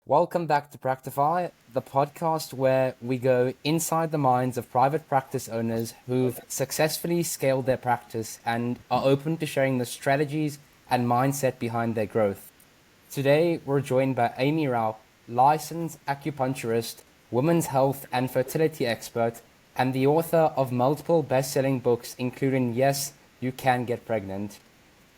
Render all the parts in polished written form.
Welcome back to Practify, the podcast where we go inside the minds of private practice owners who've successfully scaled their practice and are open to sharing the strategies and mindset behind their growth. Today, we're joined by Aimee Raupp, licensed acupuncturist, women's health and fertility expert, and the author of multiple best-selling books, including Yes, You Can Get Pregnant.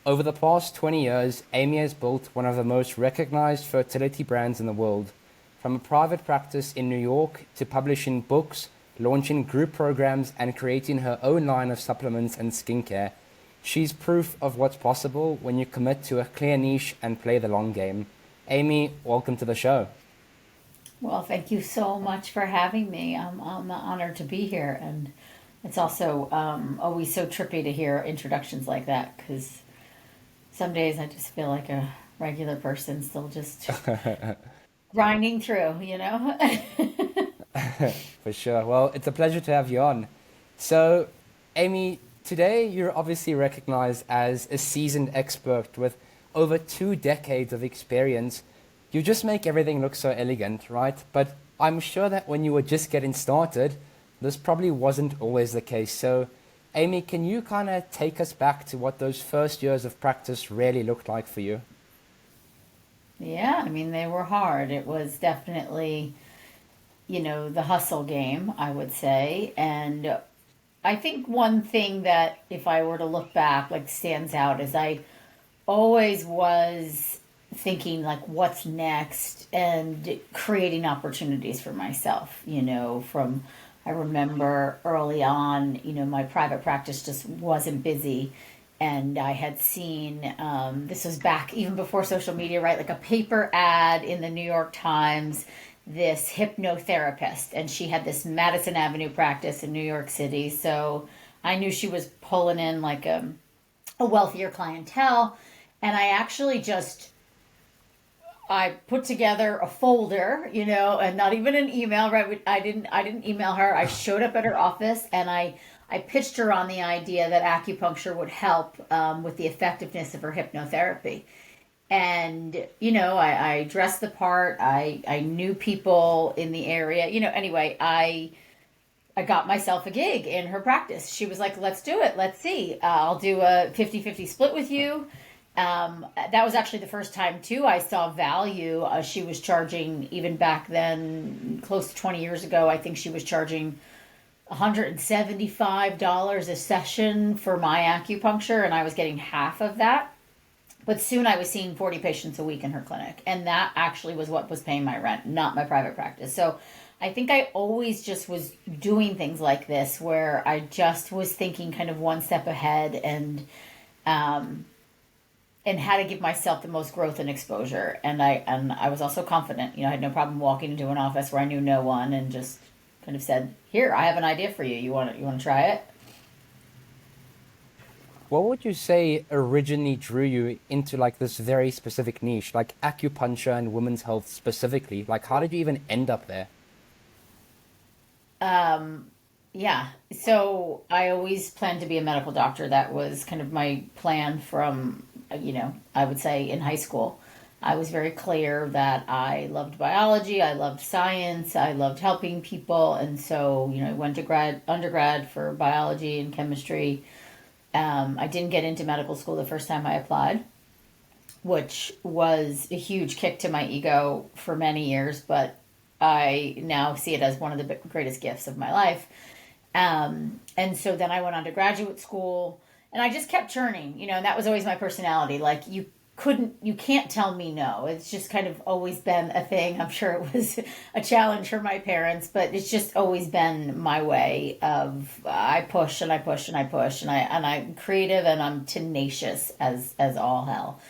Over the past 20 years, Aimee has built one of the most recognized fertility brands in the world. From a private practice in New York to publishing books, launching group programs, and creating her own line of supplements and skincare, she's proof of what's possible when you commit to a clear niche and play the long game. Aimee, welcome to the show. Well, thank you so much for having me. I'm honored to be here, and it's also always so trippy to hear introductions like that because some days I just feel like a regular person still just grinding through. For sure. Well, it's a pleasure to have you on. So, Aimee, today you're obviously recognized as a seasoned expert with over 2 decades of experience. You just make everything look so elegant, right? But I'm sure that when you were just getting started, this probably wasn't always the case. So, Aimee, can you kind of take us back to what those first years of practice really looked like for you? Yeah, I mean, they were hard. It was definitely, the hustle game, I would say. And I think one thing that, if I were to look back, like stands out is I always was thinking, like, what's next and creating opportunities for myself, from I remember early on, my private practice just wasn't busy. And I had seen, this was back even before social media, right? Like a paper ad in the New York Times, this hypnotherapist. And she had this Madison Avenue practice in New York City. So I knew she was pulling in like a wealthier clientele. And I actually just I put together a folder, and not even an email, right? I didn't email her. I showed up at her office and I pitched her on the idea that acupuncture would help with the effectiveness of her hypnotherapy. And, I dressed the part. I knew people in the area, anyway, I got myself a gig in her practice. She was like, let's do it. Let's see. I'll do a 50-50 split with you. That was actually the first time too I saw value. She was charging, even back then, close to 20 years ago, I think she was charging $175 a session for my acupuncture, and I was getting half of that. But soon I was seeing 40 patients a week in her clinic, and that actually was what was paying my rent, not my private practice. So I think I always just was doing things like this where I just was thinking kind of one step ahead, um, and how to give myself the most growth and exposure. And I was also confident. I had no problem walking into an office where I knew no one and just kind of said, "Here, I have an idea for you. You want to try it?" What would you say originally drew you into like this very specific niche, like acupuncture and women's health specifically? Like, how did you even end up there? Yeah. So I always planned to be a medical doctor. That was kind of my plan from, I would say in high school. I was very clear that I loved biology, I loved science, I loved helping people, and so I went to undergrad for biology and chemistry. I didn't get into medical school the first time I applied, which was a huge kick to my ego for many years, but I now see it as one of the greatest gifts of my life. And so then I went on to graduate school, and I just kept churning, and that was always my personality. Like, you can't tell me no. It's just kind of always been a thing. I'm sure it was a challenge for my parents, but it's just always been my way of I push and I push and I push, and I'm creative and I'm tenacious as all hell.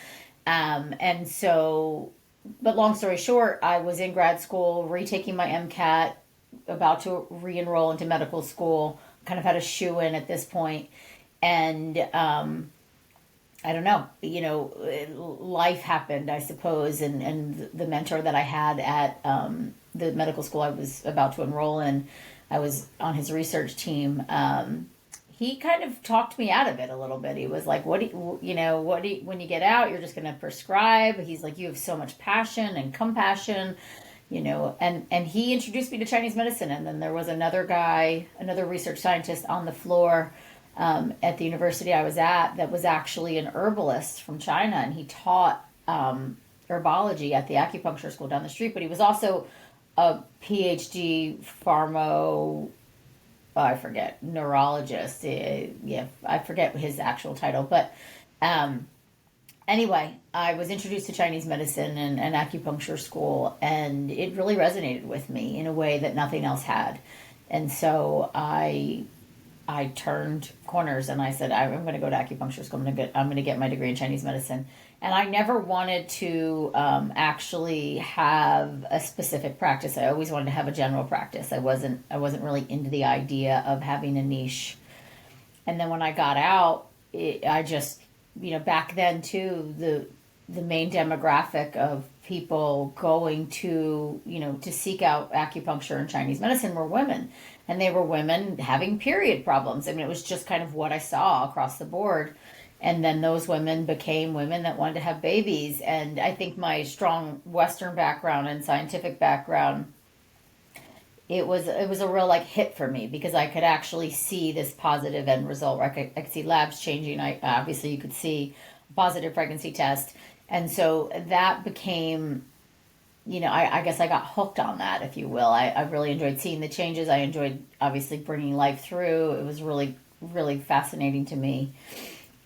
And so, but long story short, I was in grad school, retaking my MCAT, about to re-enroll into medical school, kind of had a shoe in at this point. And I don't know, life happened, I suppose. And the mentor that I had at the medical school I was about to enroll in, I was on his research team. he kind of talked me out of it a little bit. He was like, "What do you know? What do you, when you get out, you're just going to prescribe?" He's like, "You have so much passion and compassion, you know." And he introduced me to Chinese medicine. And then there was another guy, another research scientist on the floor at the university I was at, that was actually an herbalist from China, and he taught herbology at the acupuncture school down the street. But he was also a PhD pharmo, I forget, neurologist. Yeah, I forget his actual title. But anyway, I was introduced to Chinese medicine and acupuncture school, and it really resonated with me in a way that nothing else had. And so I turned corners and I said, I'm going to go to acupuncture school. I'm going to get my degree in Chinese medicine. And I never wanted to actually have a specific practice. I always wanted to have a general practice. I wasn't really into the idea of having a niche. And then when I got out, I just, you know, back then too, the main demographic of people going to, you know, to seek out acupuncture and Chinese medicine were women. And they were women having period problems. I mean, it was just kind of what I saw across the board. And then those women became women that wanted to have babies. And I think my strong Western background and scientific background, it was a real like hit for me, because I could actually see this positive end result. I could see labs changing. Obviously you could see a positive pregnancy test. And so that became, you know, I guess I got hooked on that, if you will. I really enjoyed seeing the changes. I enjoyed obviously bringing life through. It was really, really fascinating to me.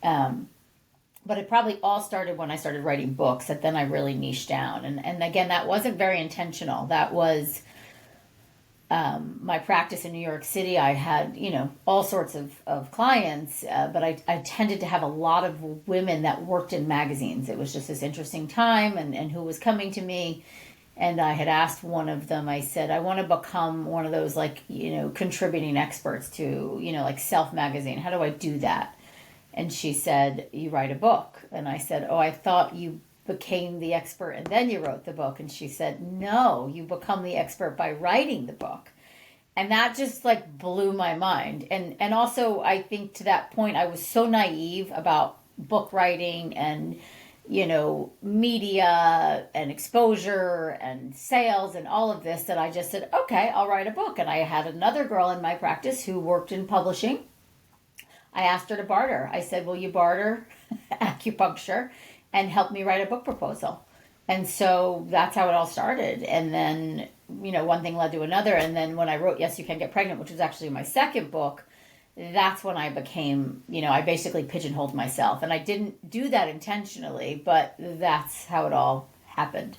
But it probably all started when I started writing books, that then I really niched down. And again, that wasn't very intentional. That was my practice in New York City. I had, you know, all sorts of clients, but I tended to have a lot of women that worked in magazines. It was just this interesting time, and who was coming to me. And I had asked one of them, I said, I want to become one of those, like, you know, contributing experts to, you know, like Self magazine. How do I do that? And she said, you write a book. And I said, oh, I thought you became the expert and then you wrote the book. And she said, no, you become the expert by writing the book. And that just like blew my mind. And also, I think to that point, I was so naive about book writing and, you know, media and exposure and sales and all of this, that I just said, okay, I'll write a book. And I had another girl in my practice who worked in publishing. I asked her to barter. I said, will you barter acupuncture and help me write a book proposal? And so that's how it all started. And then, you know, one thing led to another. And then when I wrote Yes, You Can Get Pregnant, which was actually my second book, that's when I became, you know, I basically pigeonholed myself. And I didn't do that intentionally, but that's how it all happened.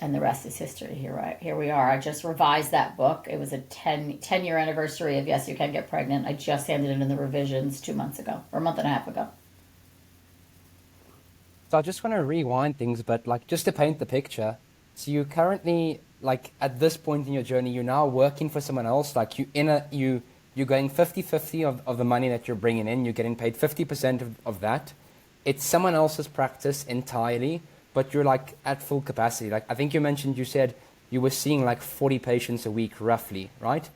And the rest is history. Here we are. I just revised that book. It was a 10-year anniversary of Yes, You Can Get Pregnant. I just handed it in the revisions 2 months ago, or a month and a half ago. So I just want to rewind things, but like just to paint the picture. So you currently, like at this point in your journey, you're now working for someone else. Like you're going 50-50 of the money that you're bringing in. You're getting paid 50% of that. It's someone else's practice entirely, but you're like at full capacity. Like I think you said you were seeing like 40 patients a week roughly, right?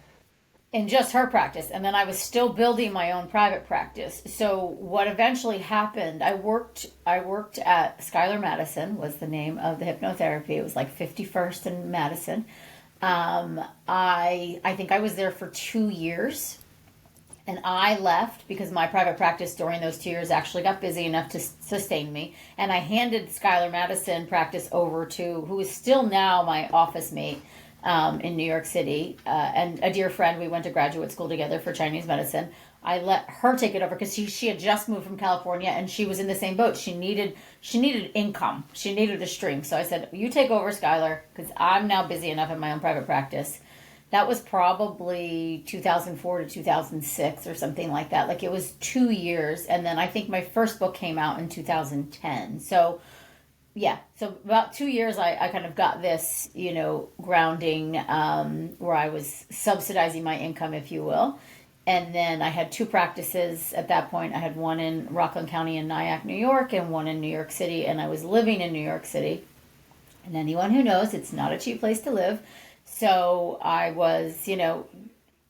In just her practice. And then I was still building my own private practice. So what eventually happened, I worked at Schuyler Madison was the name of the hypnotherapy. It was like 51st and Madison. I think I was there for 2 years. And I left because my private practice during those 2 years actually got busy enough to sustain me. And I handed Schuyler Madison practice over to who is still now my office mate in New York City, and a dear friend. We went to graduate school together for Chinese medicine. I let her take it over because she had just moved from California and she was in the same boat. She needed income. She needed a stream. So I said, you take over, Schuyler, because I'm now busy enough in my own private practice. That was probably 2004 to 2006 or something like that. Like it was 2 years. And then I think my first book came out in 2010. So yeah, so about 2 years I kind of got this, you know, grounding where I was subsidizing my income, if you will. And then I had 2 practices at that point. I had one in Rockland County in Nyack, New York, and one in New York City. And I was living in New York City. And anyone who knows, it's not a cheap place to live. So I was, you know,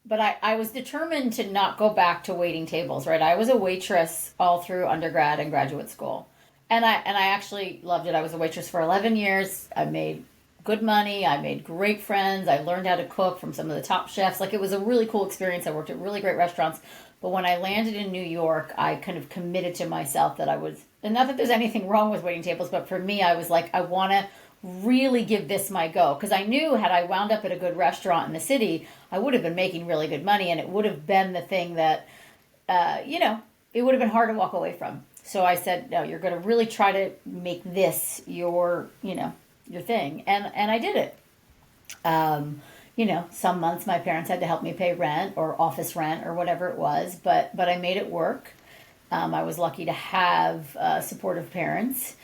but I was determined to not go back to waiting tables, right? I was a waitress all through undergrad and graduate school. And I actually loved it. I was a waitress for 11 years. I made good money. I made great friends. I learned how to cook from some of the top chefs. Like, it was a really cool experience. I worked at really great restaurants. But when I landed in New York, I kind of committed to myself that I was, and not that there's anything wrong with waiting tables, but for me, I was like, I want to really give this my go. Because I knew, had I wound up at a good restaurant in the city, I would have been making really good money, and it would have been the thing that, it would have been hard to walk away from. So I said, no, you're going to really try to make this your thing. And I did it. Some months my parents had to help me pay rent or office rent or whatever it was, but I made it work. I was lucky to have supportive parents.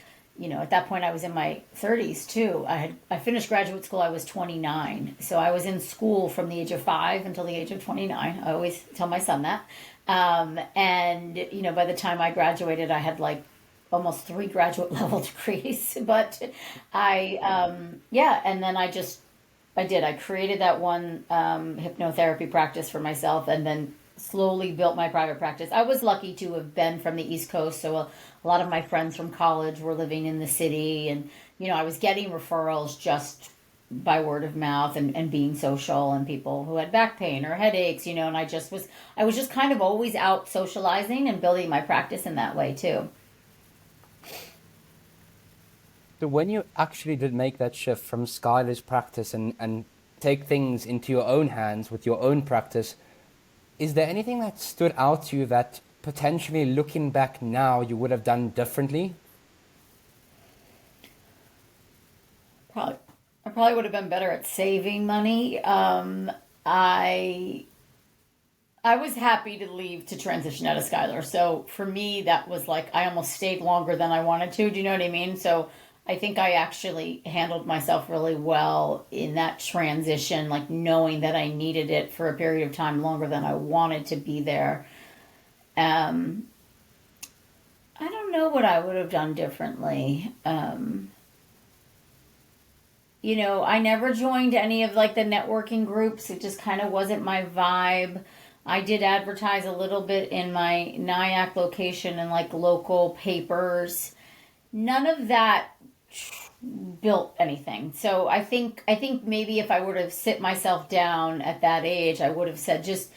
At that point I was in my 30s too. I finished graduate school. I was 29, so I was in school from the age of 5 until the age of 29. I always tell my son that. And by the time I graduated, I had like almost 3 graduate level degrees. But and then I created that one hypnotherapy practice for myself, and then slowly built my private practice. I was lucky to have been from the East Coast, so a lot of my friends from college were living in the city, and I was getting referrals just by word of mouth and being social, and people who had back pain or headaches, and I was just kind of always out socializing and building my practice in that way too. So when you actually did make that shift from Skylar's practice and take things into your own hands with your own practice, is there anything that stood out to you that potentially looking back now you would have done differently? I probably would have been better at saving money. I was happy to leave to transition out of Skylar. So for me, that was like, I almost stayed longer than I wanted to. Do you know what I mean? So I think I actually handled myself really well in that transition, like knowing that I needed it for a period of time longer than I wanted to be there. I don't know what I would have done differently. I never joined any of like the networking groups. It just kind of wasn't my vibe. I did advertise a little bit in my Nyack location and like local papers. None of that built anything. So I think maybe if I would have sit myself down at that age, I would have said just,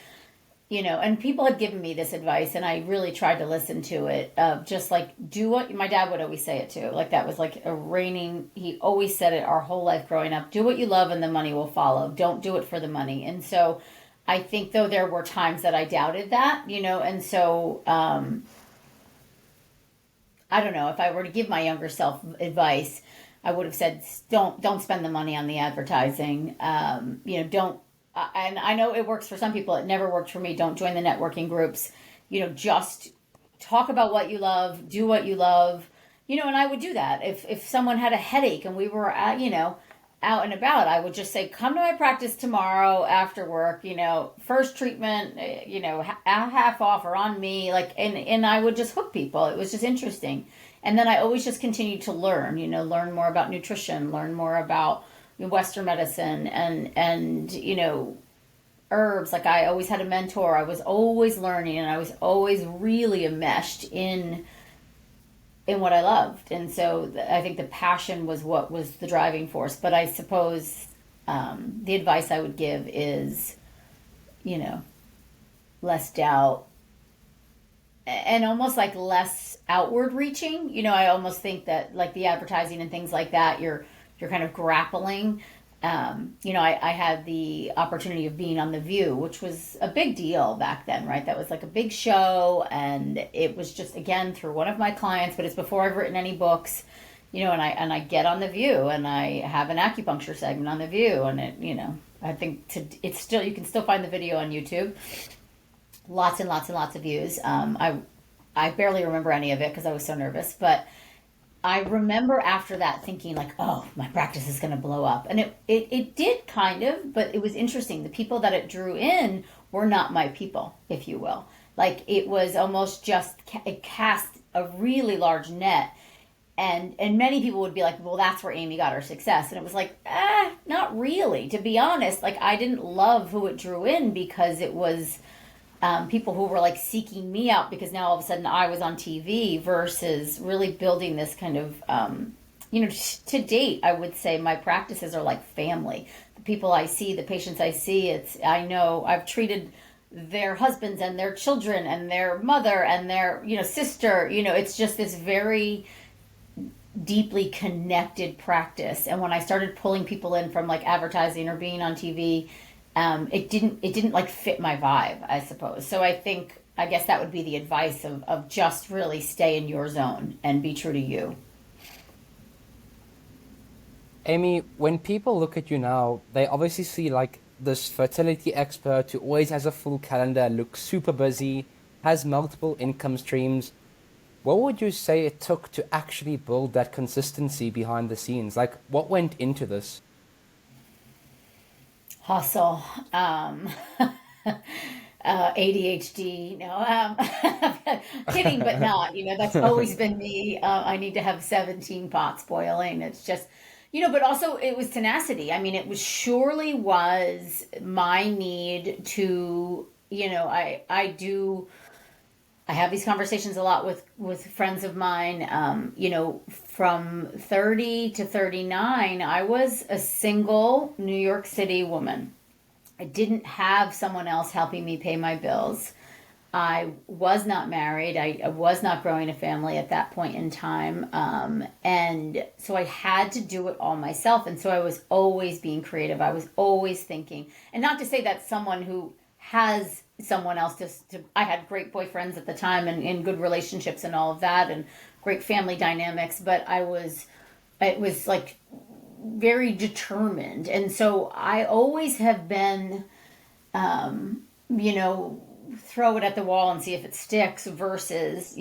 and people had given me this advice and I really tried to listen to it, of just like, do what my dad would always say it too. Like that was like he always said it our whole life growing up, do what you love and the money will follow. Don't do it for the money. And so I think though there were times that I doubted that, and so, I don't know, if I were to give my younger self advice, I would have said, don't spend the money on the advertising. Don't, and I know it works for some people. It never worked for me. Don't join the networking groups. Just talk about what you love, do what you love, and I would do that. If someone had a headache and we were at, out and about, I would just say, come to my practice tomorrow after work, first treatment, half off or on me, like, and I would just hook people. It was just interesting. And then I always just continued to learn, learn more about nutrition, learn more about Western medicine and herbs. Like I always had a mentor. I was always learning and I was always really enmeshed in what I loved. And so I think the passion was what was the driving force. But I suppose the advice I would give is, less doubt and almost like less outward reaching. I almost think that like the advertising and things like that, you're kind of grappling. I had the opportunity of being on The View, which was a big deal back then, right? That was like a big show, and it was just, again, through one of my clients, but it's before I've written any books, and I get on The View, and I have an acupuncture segment on The View, and I think it's still, you can still find the video on YouTube. Lots and lots and lots of views. I barely remember any of it because I was so nervous, but I remember after that thinking like, oh, my practice is going to blow up. And it did kind of, but it was interesting. The people that it drew in were not my people, if you will. Like it was almost just, it cast a really large net. And many people would be like, well, that's where Aimee got her success. And it was like, not really. To be honest, like I didn't love who it drew in, because it was people who were like seeking me out because now all of a sudden I was on TV, versus really building this kind of, to date, I would say my practices are like family. The people I see, the patients I see, I know I've treated their husbands and their children and their mother and their, sister. It's just this very deeply connected practice. And when I started pulling people in from like advertising or being on TV, it didn't like fit my vibe, I suppose. So I guess that would be the advice of just really stay in your zone and be true to you. Aimee, when people look at you now, they obviously see like this fertility expert who always has a full calendar, looks super busy, has multiple income streams. What would you say it took to actually build that consistency behind the scenes? Like, what went into this? Hustle. ADHD. No, kidding, but not. That's always been me. I need to have 17 pots boiling. It's just, but also it was tenacity. I mean, it was surely was my need to, I have these conversations a lot with friends of mine. From 30 to 39, I was a single New York City woman. I didn't have someone else helping me pay my bills. I was not married. I was not growing a family at that point in time. And so I had to do it all myself. And so I was always being creative. I was always thinking. And not to say that someone who has someone else I had great boyfriends at the time, and good relationships and all of that, and great family dynamics, but it was like very determined. And so I always have been, throw it at the wall and see if it sticks, versus,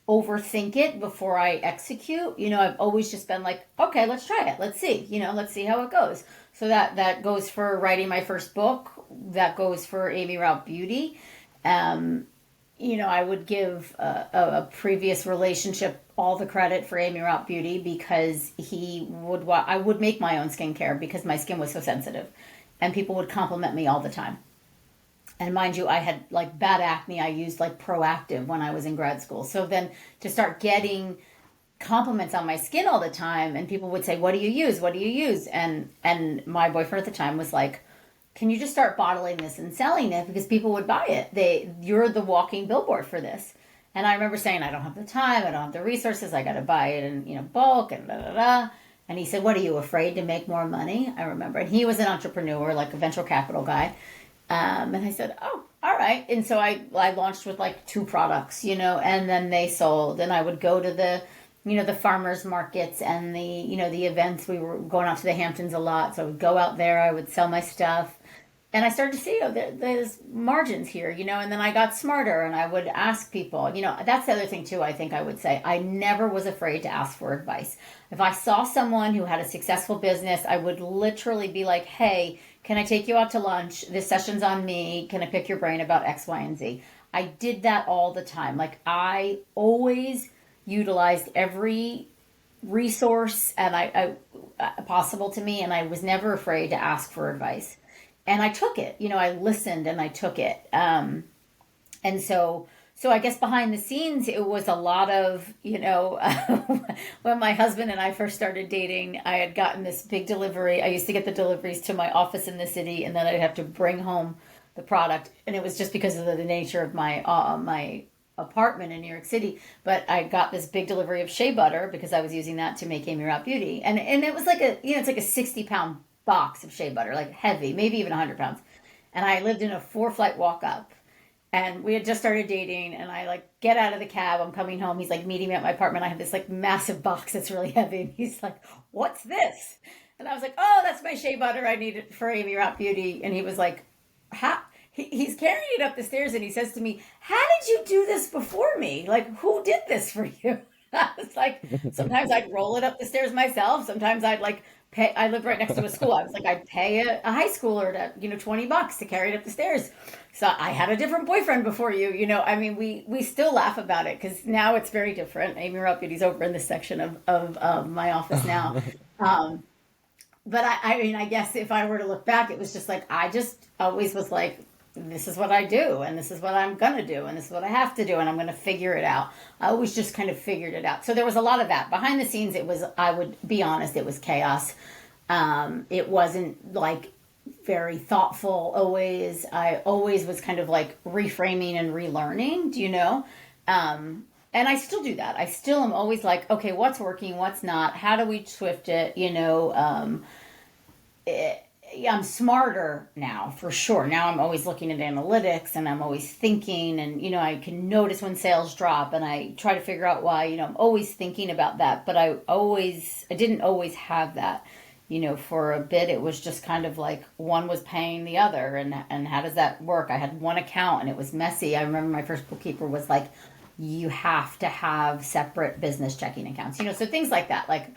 overthink it before I execute. I've always just been like, okay, let's try it. Let's see, let's see how it goes. So that goes for writing my first book. That goes for Aimee Raupp Beauty. I would give a previous relationship all the credit for Aimee Raupp Beauty, because I would make my own skincare because my skin was so sensitive, and people would compliment me all the time. And mind you, I had like bad acne. I used like Proactive when I was in grad school. So then to start getting compliments on my skin all the time, and people would say, what do you use? What do you use? And my boyfriend at the time was like, can you just start bottling this and selling it? Because people would buy it. You're the walking billboard for this. And I remember saying, I don't have the time. I don't have the resources. I got to buy it in, bulk and da, da, da. And he said, what, are you afraid to make more money? I remember. And he was an entrepreneur, like a venture capital guy. And I said, oh, all right. And so I launched with like 2 products, and then they sold. And I would go to the farmers markets and the events. We were going out to the Hamptons a lot. So I would go out there, I would sell my stuff. And I started to see, there's margins here, and then I got smarter, and I would ask people, that's the other thing too, I think I would say. I never was afraid to ask for advice. If I saw someone who had a successful business, I would literally be like, hey, can I take you out to lunch? This session's on me. Can I pick your brain about X, Y, and Z? I did that all the time. Like I always utilized every resource and I possible to me, and I was never afraid to ask for advice. And I took it. I listened and I took it. And so I guess behind the scenes, it was a lot of, when my husband and I first started dating, I had gotten this big delivery. I used to get the deliveries to my office in the city, and then I'd have to bring home the product. And it was just because of the nature of my apartment in New York City. But I got this big delivery of shea butter because I was using that to make Aimee Raupp Beauty. And it was like it's like a 60-pound box of shea butter, like heavy, maybe even 100 pounds. And I lived in a 4-flight walk up. And we had just started dating, and I like get out of the cab. I'm coming home. He's like meeting me at my apartment. I have this like massive box that's really heavy. And he's like, what's this? And I was like, oh, that's my shea butter. I need it for Aimee Raupp Beauty. And he was like, how? He's carrying it up the stairs, and he says to me, how did you do this before me? Like, who did this for you? I was like, sometimes I'd roll it up the stairs myself. Sometimes I'd like pay, I lived right next to a school. I was like, I'd pay a high schooler to, $20 to carry it up the stairs. So I had a different boyfriend before you, I mean, we still laugh about it because now it's very different. Aimee Raupp, he's over in this section of my office now. Um, but I mean, I guess if I were to look back, it was just like, I just always was like, this is what I do, and this is what I'm going to do, and this is what I have to do, and I'm going to figure it out. I always just kind of figured it out. So there was a lot of that. Behind the scenes, it was, I would be honest, it was chaos. It wasn't like very thoughtful always. I always was kind of like reframing and relearning, and I still do that. I still am always like, okay, what's working, what's not, how do we shift it, yeah, I'm smarter now for sure. Now I'm always looking at analytics and I'm always thinking, and I can notice when sales drop and I try to figure out why. I'm always thinking about that, but I didn't always have that. For a bit it was just kind of like one was paying the other, and how does that work? I had one account and it was messy. I remember my first bookkeeper was like, you have to have separate business checking accounts. So things like that, like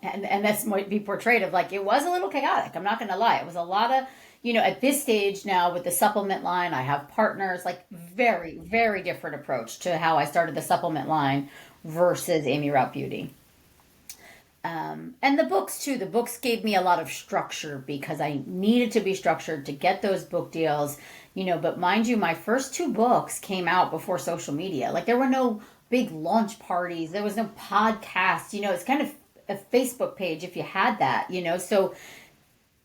and this might be portrayed of like, it was a little chaotic. I'm not going to lie. It was a lot of, at this stage now with the supplement line, I have partners, like very, very different approach to how I started the supplement line versus Aimee Raupp Beauty. And the books too. The books gave me a lot of structure because I needed to be structured to get those book deals, but mind you, my first two books came out before social media. Like there were no big launch parties. There was no podcast, it's kind of a Facebook page if you had that, so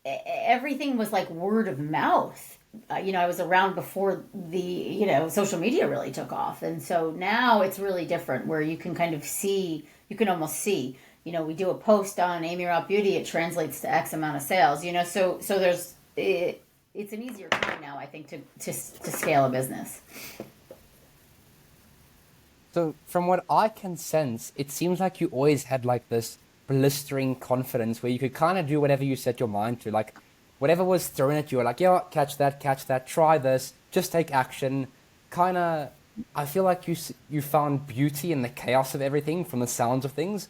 everything was like word of mouth. I was around before the, social media really took off. And so now it's really different where you can kind of see, you can almost see, we do a post on Aimee Raupp Beauty, it translates to X amount of sales, so there's, it's an easier time now, I think, to scale a business. So from what I can sense, it seems like you always had like this blistering confidence where you could kind of do whatever you set your mind to. Like whatever was thrown at you, like, yeah, catch that, try this, just take action. Kind of, I feel like you found beauty in the chaos of everything from the sounds of things.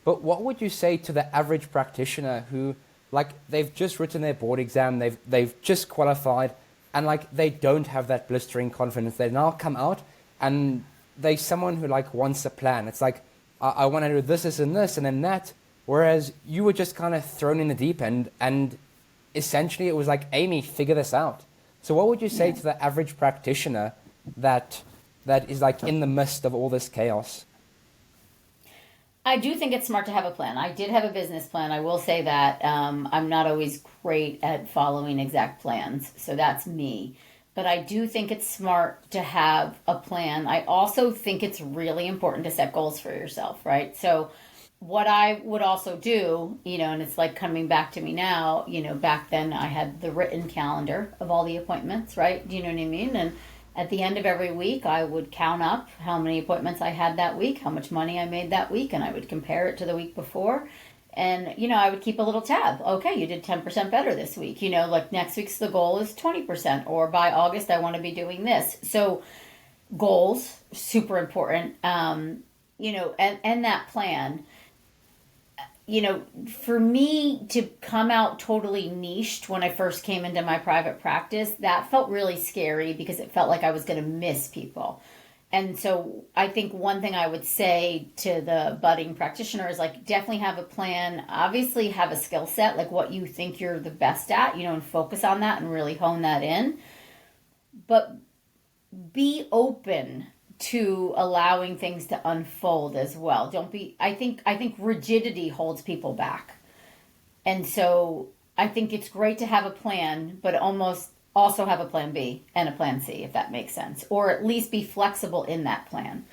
But what would you say to the average practitioner who, like, they've just written their board exam, they've just qualified, and like they don't have that blistering confidence? They now come out and they someone who like wants a plan. It's like, I want to do this and this and then that. Whereas you were just kind of thrown in the deep end, and essentially it was like, Aimee, figure this out. So what would you say to the average practitioner that is like in the midst of all this chaos? I do think it's smart to have a plan. I did have a business plan. I will say that I'm not always great at following exact plans. So that's me. But I do think it's smart to have a plan. I also think it's really important to set goals for yourself, right? So what I would also do, and it's like coming back to me now, back then I had the written calendar of all the appointments, right? Do you know what I mean? And at the end of every week, I would count up how many appointments I had that week, how much money I made that week, and I would compare it to the week before. And, I would keep a little tab. Okay, you did 10% better this week. Like next week's the goal is 20%, or by August, I want to be doing this. So goals, super important. And that plan, for me to come out totally niched when I first came into my private practice, that felt really scary because it felt like I was going to miss people. And so I think one thing I would say to the budding practitioner is like, definitely have a plan, obviously have a skill set, like what you think you're the best at, and focus on that and really hone that in. But be open to allowing things to unfold as well. I think rigidity holds people back. And so I think it's great to have a plan, but almost also have a plan B and a plan C, if that makes sense, or at least be flexible in that plan.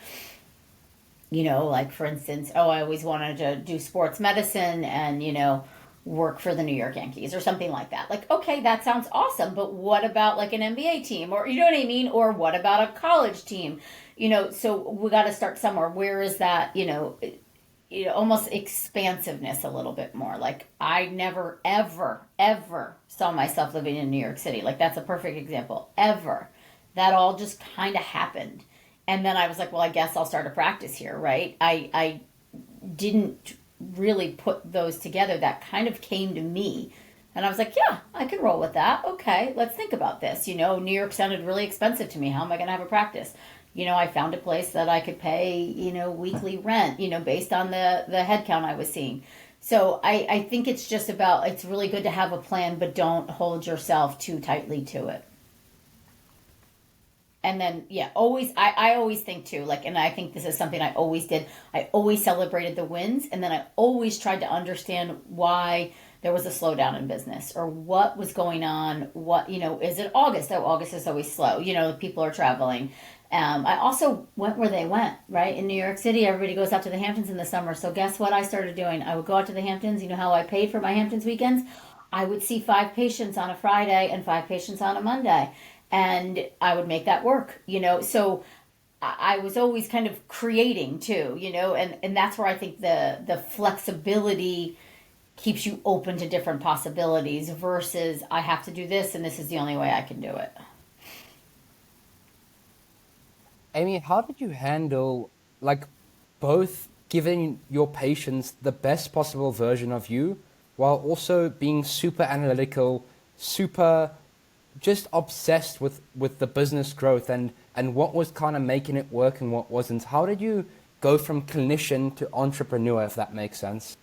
Like for instance, I always wanted to do sports medicine and, work for the New York Yankees or something like that. Like, okay, that sounds awesome, but what about like an NBA team, or, you know what I mean? Or what about a college team? So we got to start somewhere. Where is that, almost expansiveness a little bit more. Like I never, ever, ever saw myself living in New York City. Like that's a perfect example. Ever. That all just kind of happened. And then I was like, well, I guess I'll start a practice here, right? I didn't really put those together. That kind of came to me. And I was like, yeah, I can roll with that. Okay, let's think about this. New York sounded really expensive to me. How am I going to have a practice? I found a place that I could pay, weekly rent, based on the head count I was seeing. So I think it's just about, it's really good to have a plan, but don't hold yourself too tightly to it. And then, yeah, I always think too, like, and I think this is something I always did. I always celebrated the wins. And then I always tried to understand why there was a slowdown in business or what was going on. What, is it August? Oh, August is always slow. People are traveling. I also went where they went, right? In New York City, everybody goes out to the Hamptons in the summer. So guess what I started doing? I would go out to the Hamptons. You know how I paid for my Hamptons weekends? I would see 5 patients on a Friday and 5 patients on a Monday. And I would make that work, So I was always kind of creating too, and that's where I think the flexibility keeps you open to different possibilities versus I have to do this and this is the only way I can do it. Aimee, how did you handle like both giving your patients the best possible version of you while also being super analytical, super just obsessed with the business growth and what was kind of making it work and what wasn't? How did you go from clinician to entrepreneur, if that makes sense?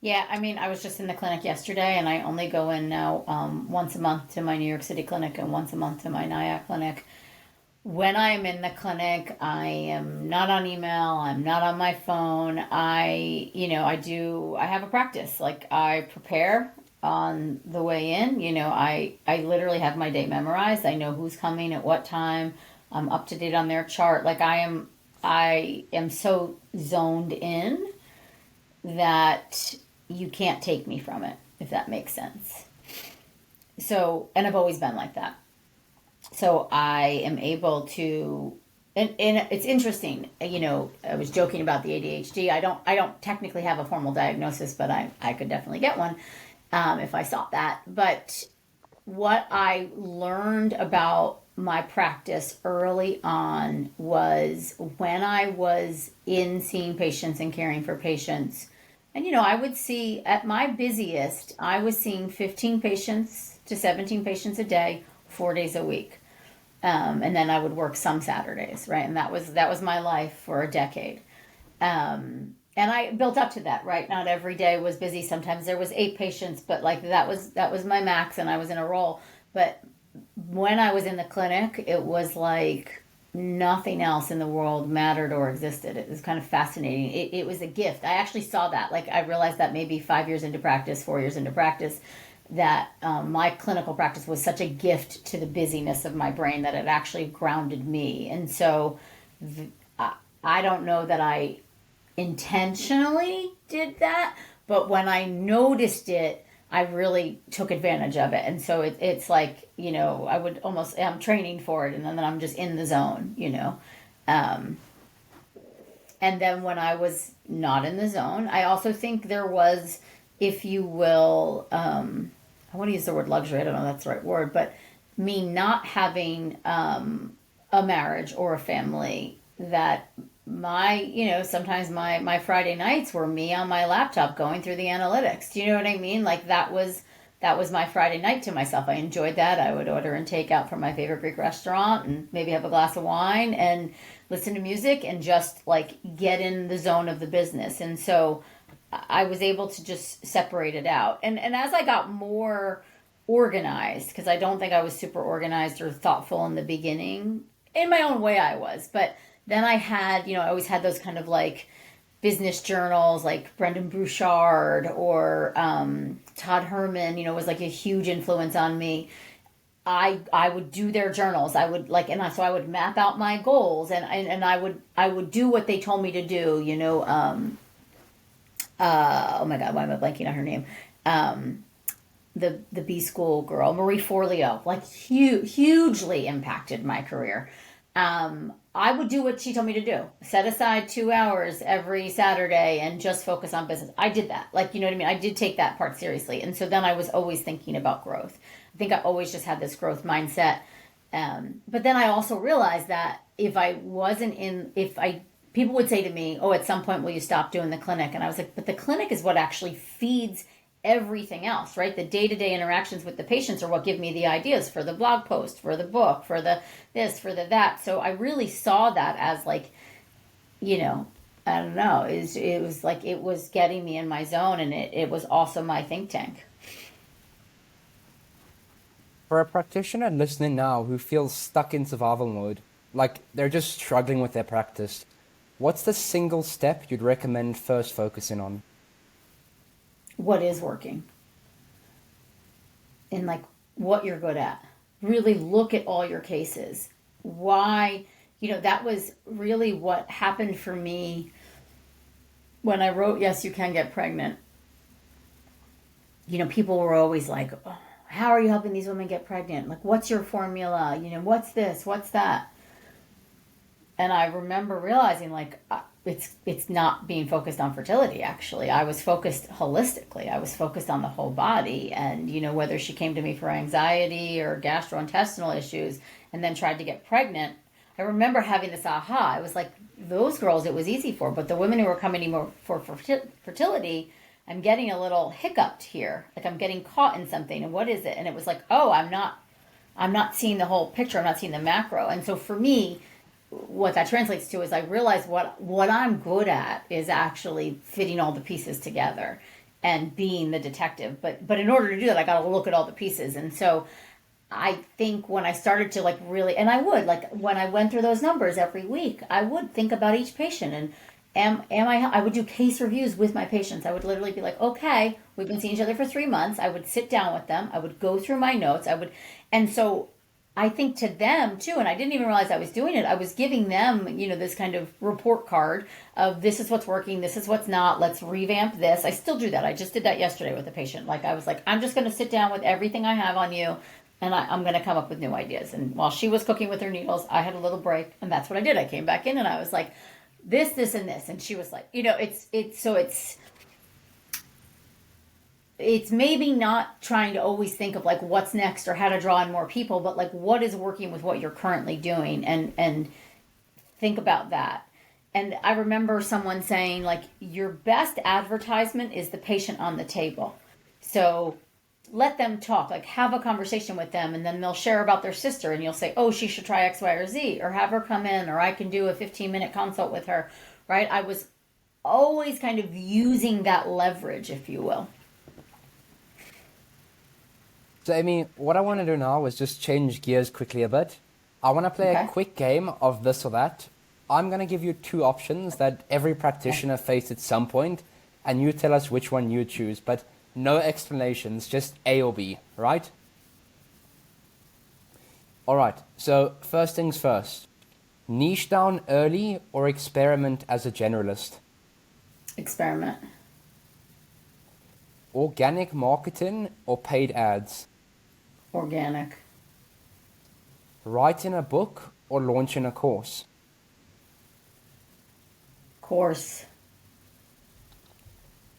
Yeah, I mean, I was just in the clinic yesterday, and I only go in now once a month to my New York City clinic and once a month to my Nyack clinic. When I am in the clinic, I am not on email. I'm not on my phone. I have a practice. Like I prepare on the way in. I literally have my day memorized. I know who's coming at what time. I'm up to date on their chart. Like I am so zoned in that you can't take me from it, if that makes sense. So, and I've always been like that. So I am able to, and it's interesting, I was joking about the ADHD. I don't technically have a formal diagnosis, but I could definitely get one if I sought that. But what I learned about my practice early on was when I was in seeing patients and caring for patients. And, I would see at my busiest, I was seeing 15 patients to 17 patients a day, 4 days a week. And then I would work some Saturdays, right? And that was my life for a decade. And I built up to that, right? Not every day was busy. Sometimes there was 8 patients, but like that was my max and I was in a role. But when I was in the clinic, it was like nothing else in the world mattered or existed. It was kind of fascinating. It was a gift. I actually saw that. Like I realized that maybe 5 years into practice, 4 years into practice, that my clinical practice was such a gift to the busyness of my brain that it actually grounded me. And so I don't know that I intentionally did that, but when I noticed it, I really took advantage of it. And so it's like, I would almost, I'm training for it and then I'm just in the zone, And then when I was not in the zone, I also think there was, if you will, I want to use the word luxury. I don't know if that's the right word, but me not having a marriage or a family that sometimes my Friday nights were me on my laptop going through the analytics. Do you know what I mean? Like that was my Friday night to myself. I enjoyed that. I would order and take out from my favorite Greek restaurant and maybe have a glass of wine and listen to music and just like get in the zone of the business. And so I was able to just separate it out. And as I got more organized, because I don't think I was super organized or thoughtful in the beginning, in my own way I was, but then I had, I always had those kind of like business journals like Brendan Bouchard or Todd Herman, was like a huge influence on me. I would do their journals. I would like, and so I would map out my goals and I would do what they told me to do, oh my God, why am I blanking on her name? The B school girl, Marie Forleo, like hugely impacted my career. I would do what she told me to do. Set aside 2 hours every Saturday and just focus on business. I did that. Like, you know what I mean? I did take that part seriously. And so then I was always thinking about growth. I think I always just had this growth mindset. But then I also realized that if people would say to me, "Oh, at some point will you stop doing the clinic?" And I was like, "But the clinic is what actually feeds everything else, right? The day-to-day interactions with the patients are what give me the ideas for the blog post, for the book, for the this, for the that." So I really saw that as like, you know, I don't know, it was like it was getting me in my zone, and it was also my think tank. For a practitioner listening now who feels stuck in survival mode, like they're just struggling with their practice, what's the single step you'd recommend first focusing on? What is working? And like what you're good at. Really look at all your cases. Why, that was really what happened for me when I wrote Yes, You Can Get Pregnant. People were always like, oh, how are you helping these women get pregnant? Like, what's your formula? What's this? What's that? And I remember realizing like it's not being focused on fertility. Actually, I was focused holistically. I was focused on the whole body, and whether she came to me for anxiety or gastrointestinal issues, and then tried to get pregnant. I remember having this aha. It was like those girls it was easy for, but the women who were coming to me for fertility, I'm getting a little hiccuped here. Like I'm getting caught in something, and what is it? And it was like, oh, I'm not seeing the whole picture. I'm not seeing the macro. And so for me, what that translates to is I realize what I'm good at is actually fitting all the pieces together and being the detective. But in order to do that, I got to look at all the pieces. And so I think when I started to like really, and I would like when I went through those numbers every week, I would think about each patient and I would do case reviews with my patients. I would literally be like, okay, we've been seeing each other for 3 months. I would sit down with them. I would go through my notes. And so I think to them too, and I didn't even realize I was doing it. I was giving them, this kind of report card of this is what's working, this is what's not. Let's revamp this. I still do that. I just did that yesterday with a patient. Like I was like, I'm just going to sit down with everything I have on you, and I'm going to come up with new ideas. And while she was cooking with her needles, I had a little break, and that's what I did. I came back in and I was like, this, and this, and she was like, it's maybe not trying to always think of like what's next or how to draw in more people, but like what is working with what you're currently doing, and think about that. And I remember someone saying like your best advertisement is the patient on the table. So let them talk, like have a conversation with them, and then they'll share about their sister, and you'll say, oh, she should try X, Y, or Z, or have her come in, or I can do a 15-minute consult with her, right? I was always kind of using that leverage, if you will. So, Aimee, what I want to do now is just change gears quickly a bit. I want to play a quick game of this or that. I'm going to give you two options that every practitioner faced at some point, and you tell us which one you choose, but no explanations, just A or B, right? All right, so first things first. Niche down early or experiment as a generalist? Experiment. Organic marketing or paid ads? Organic. Writing a book or launching a course? Course.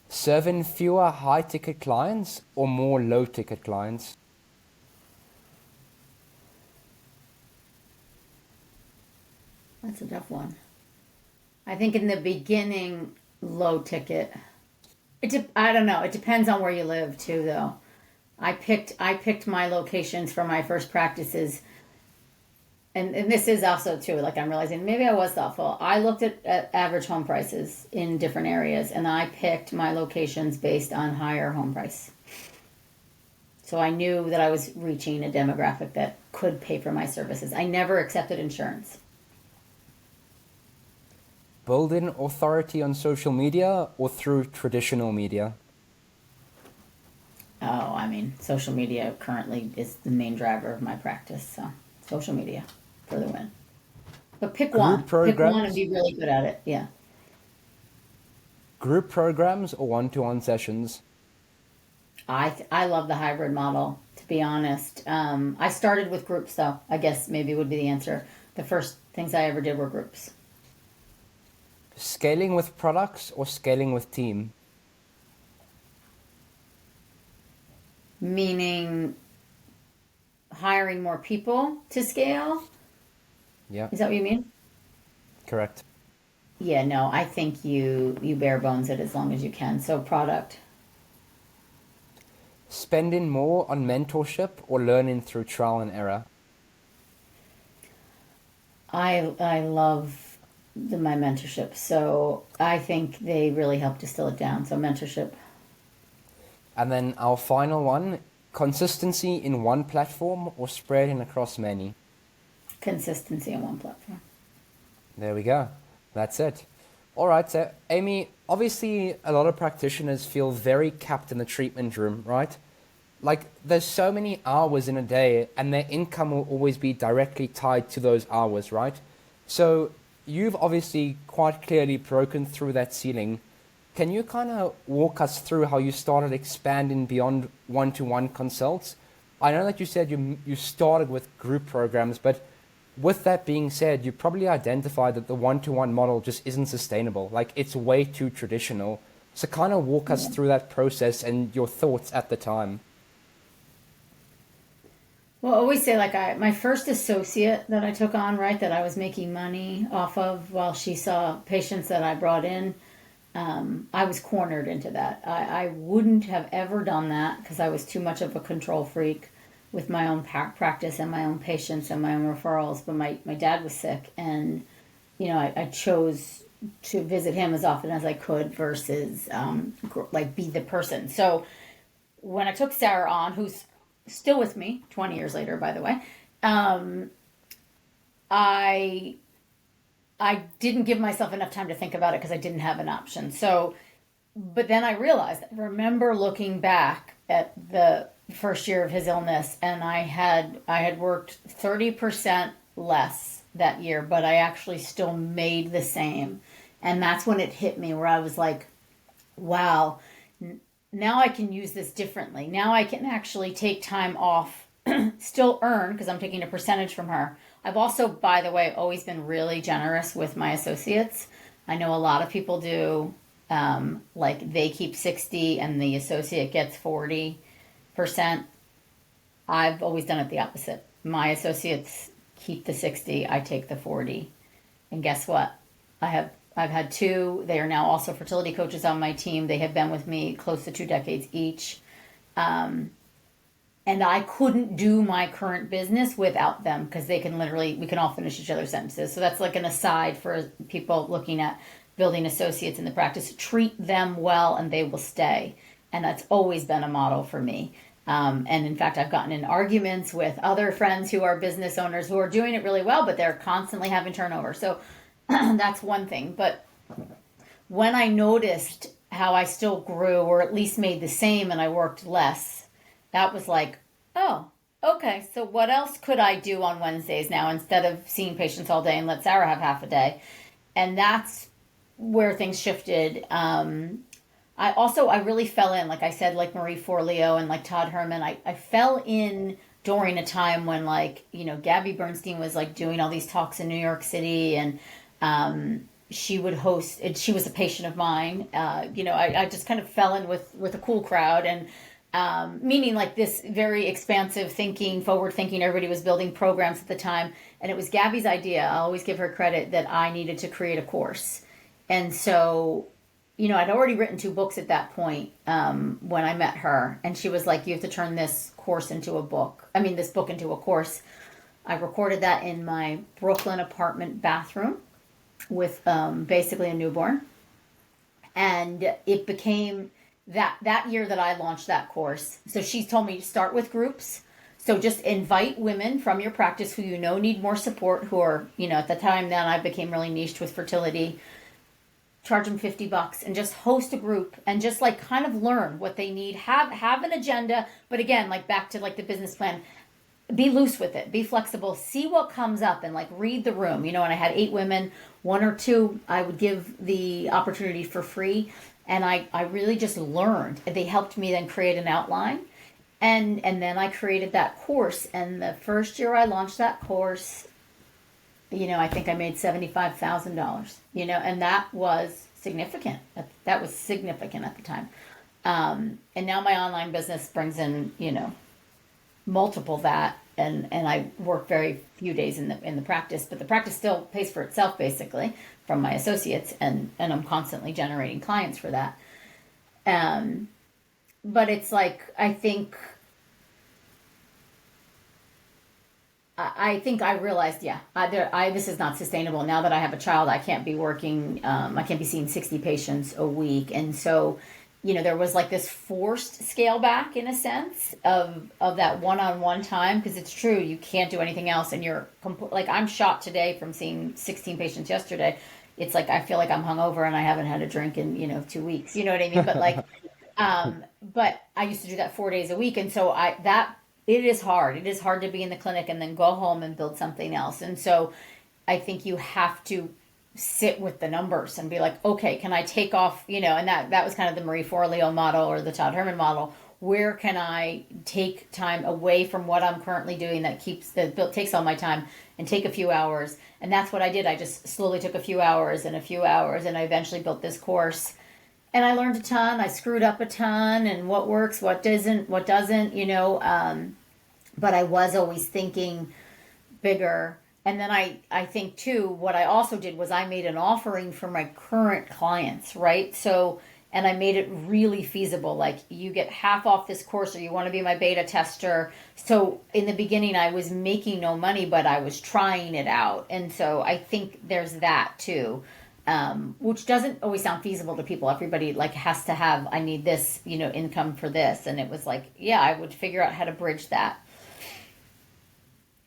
Serving fewer high-ticket clients or more low-ticket clients? That's a tough one. I think in the beginning, low ticket. I don't know. It depends on where you live too, though. I picked my locations for my first practices, and this is also too, like I'm realizing maybe I was thoughtful. I looked at average home prices in different areas, and I picked my locations based on higher home price. So I knew that I was reaching a demographic that could pay for my services. I never accepted insurance. Building authority on social media or through traditional media? Oh, I mean, social media currently is the main driver of my practice, so social media for the win. But pick one. Pick one and be really good at it. Yeah. Group programs or one-to-one sessions? I love the hybrid model, to be honest. I started with groups, though. I guess maybe would be the answer. The first things I ever did were groups. Scaling with products or scaling with team? Meaning hiring more people to scale? Yeah. Is that what you mean? Correct. Yeah, no, I think you bare bones it as long as you can. So product. Spending more on mentorship or learning through trial and error? I love my mentorship. So I think they really help distill it down. So mentorship. And then our final one, consistency in one platform or spreading across many? Consistency on one platform. There we go. That's it. All right, so Aimee, obviously a lot of practitioners feel very capped in the treatment room, right? Like there's so many hours in a day and their income will always be directly tied to those hours, right? So you've obviously quite clearly broken through that ceiling. Can you kind of walk us through how you started expanding beyond one-to-one consults? I know that you said you started with group programs, but with that being said, you probably identified that the one-to-one model just isn't sustainable. Like it's way too traditional. So kind of walk us Yeah. through that process and your thoughts at the time. Well, I always say like my first associate that I took on, right, that I was making money off of while she saw patients that I brought in. I was cornered into that. I wouldn't have ever done that because I was too much of a control freak with my own practice and my own patients and my own referrals. But my dad was sick, and I chose to visit him as often as I could versus like be the person. So when I took Sarah on, who's still with me 20 years later, by the way, I I didn't give myself enough time to think about it because I didn't have an option. So, but then I realized, I remember looking back at the first year of his illness, and I had worked 30% less that year, but I actually still made the same. And that's when it hit me where I was like, wow, now I can use this differently. Now I can actually take time off, still earn because I'm taking a percentage from her. I've also, by the way, always been really generous with my associates. I know a lot of people do, like they keep 60 and the associate gets 40%. I've always done it the opposite. My associates keep the 60, I take the 40. And guess what? I've had two. They are now also fertility coaches on my team. They have been with me close to 2 decades each. And I couldn't do my current business without them because they can literally, we can all finish each other's sentences. So that's like an aside for people looking at building associates in the practice. Treat them well and they will stay. And that's always been a model for me. And in fact, I've gotten in arguments with other friends who are business owners who are doing it really well, but they're constantly having turnover. So that's one thing. But when I noticed how I still grew or at least made the same and I worked less, that was like, oh, okay, so what else could I do on Wednesdays now instead of seeing patients all day and let Sarah have half a day? And that's where things shifted. I really fell in, like I said, like Marie Forleo and like Todd Herman. I fell in during a time when Gabby Bernstein was like doing all these talks in New York City, and she would host. She was a patient of mine. I just kind of fell in with a cool crowd, and meaning like this very expansive thinking, forward thinking. Everybody was building programs at the time, and it was Gabby's idea. I always give her credit that I needed to create a course, and so I'd already written 2 books at that point when I met her, and she was like, "You have to turn this course into a book. I mean, this book into a course." I recorded that in my Brooklyn apartment bathroom with basically a newborn, and it became that year that I launched that course. So she told me to start with groups. So just invite women from your practice who need more support, who are at the time then I became really niched with fertility. Charge them $50 and just host a group and just like kind of learn what they need. Have an agenda, but again, like back to like the business plan, be loose with it, be flexible, see what comes up, and like read the room. And I had 8 women, 1 or 2 I would give the opportunity for free, and I really just learned. They helped me then create an outline, and then I created that course. And the first year I launched that course, I think I made $75,000, and that was significant. That was significant at the time. And now my online business brings in, multiple that, and I work very few days in the practice, but the practice still pays for itself basically from my associates, and I'm constantly generating clients for that. But it's like, I think I realized, this is not sustainable. Now that I have a child, I can't be working, I can't be seeing 60 patients a week. And so, there was like this forced scale back in a sense of that one-on-one time. Because it's true, you can't do anything else. And like, I'm shot today from seeing 16 patients yesterday. It's like, I feel like I'm hungover and I haven't had a drink in, 2 weeks. You know what I mean? But like, but I used to do that 4 days a week. And so it is hard. It is hard to be in the clinic and then go home and build something else. And so I think you have to sit with the numbers and be like, okay, can I take off, and that was kind of the Marie Forleo model or the Todd Herman model. Where can I take time away from what I'm currently doing that takes all my time, and take a few hours? And that's what I did. I just slowly took a few hours, and I eventually built this course. And I learned a ton. I screwed up a ton, and what works, what doesn't, but I was always thinking bigger. And then I think too, what I also did was I made an offering for my current clients, right? So, and I made it really feasible. Like, you get half off this course, or you want to be my beta tester. So in the beginning, I was making no money, but I was trying it out. And so I think there's that too. Which doesn't always sound feasible to people. Everybody like has to have, I need this, income for this. And it was like, I would figure out how to bridge that.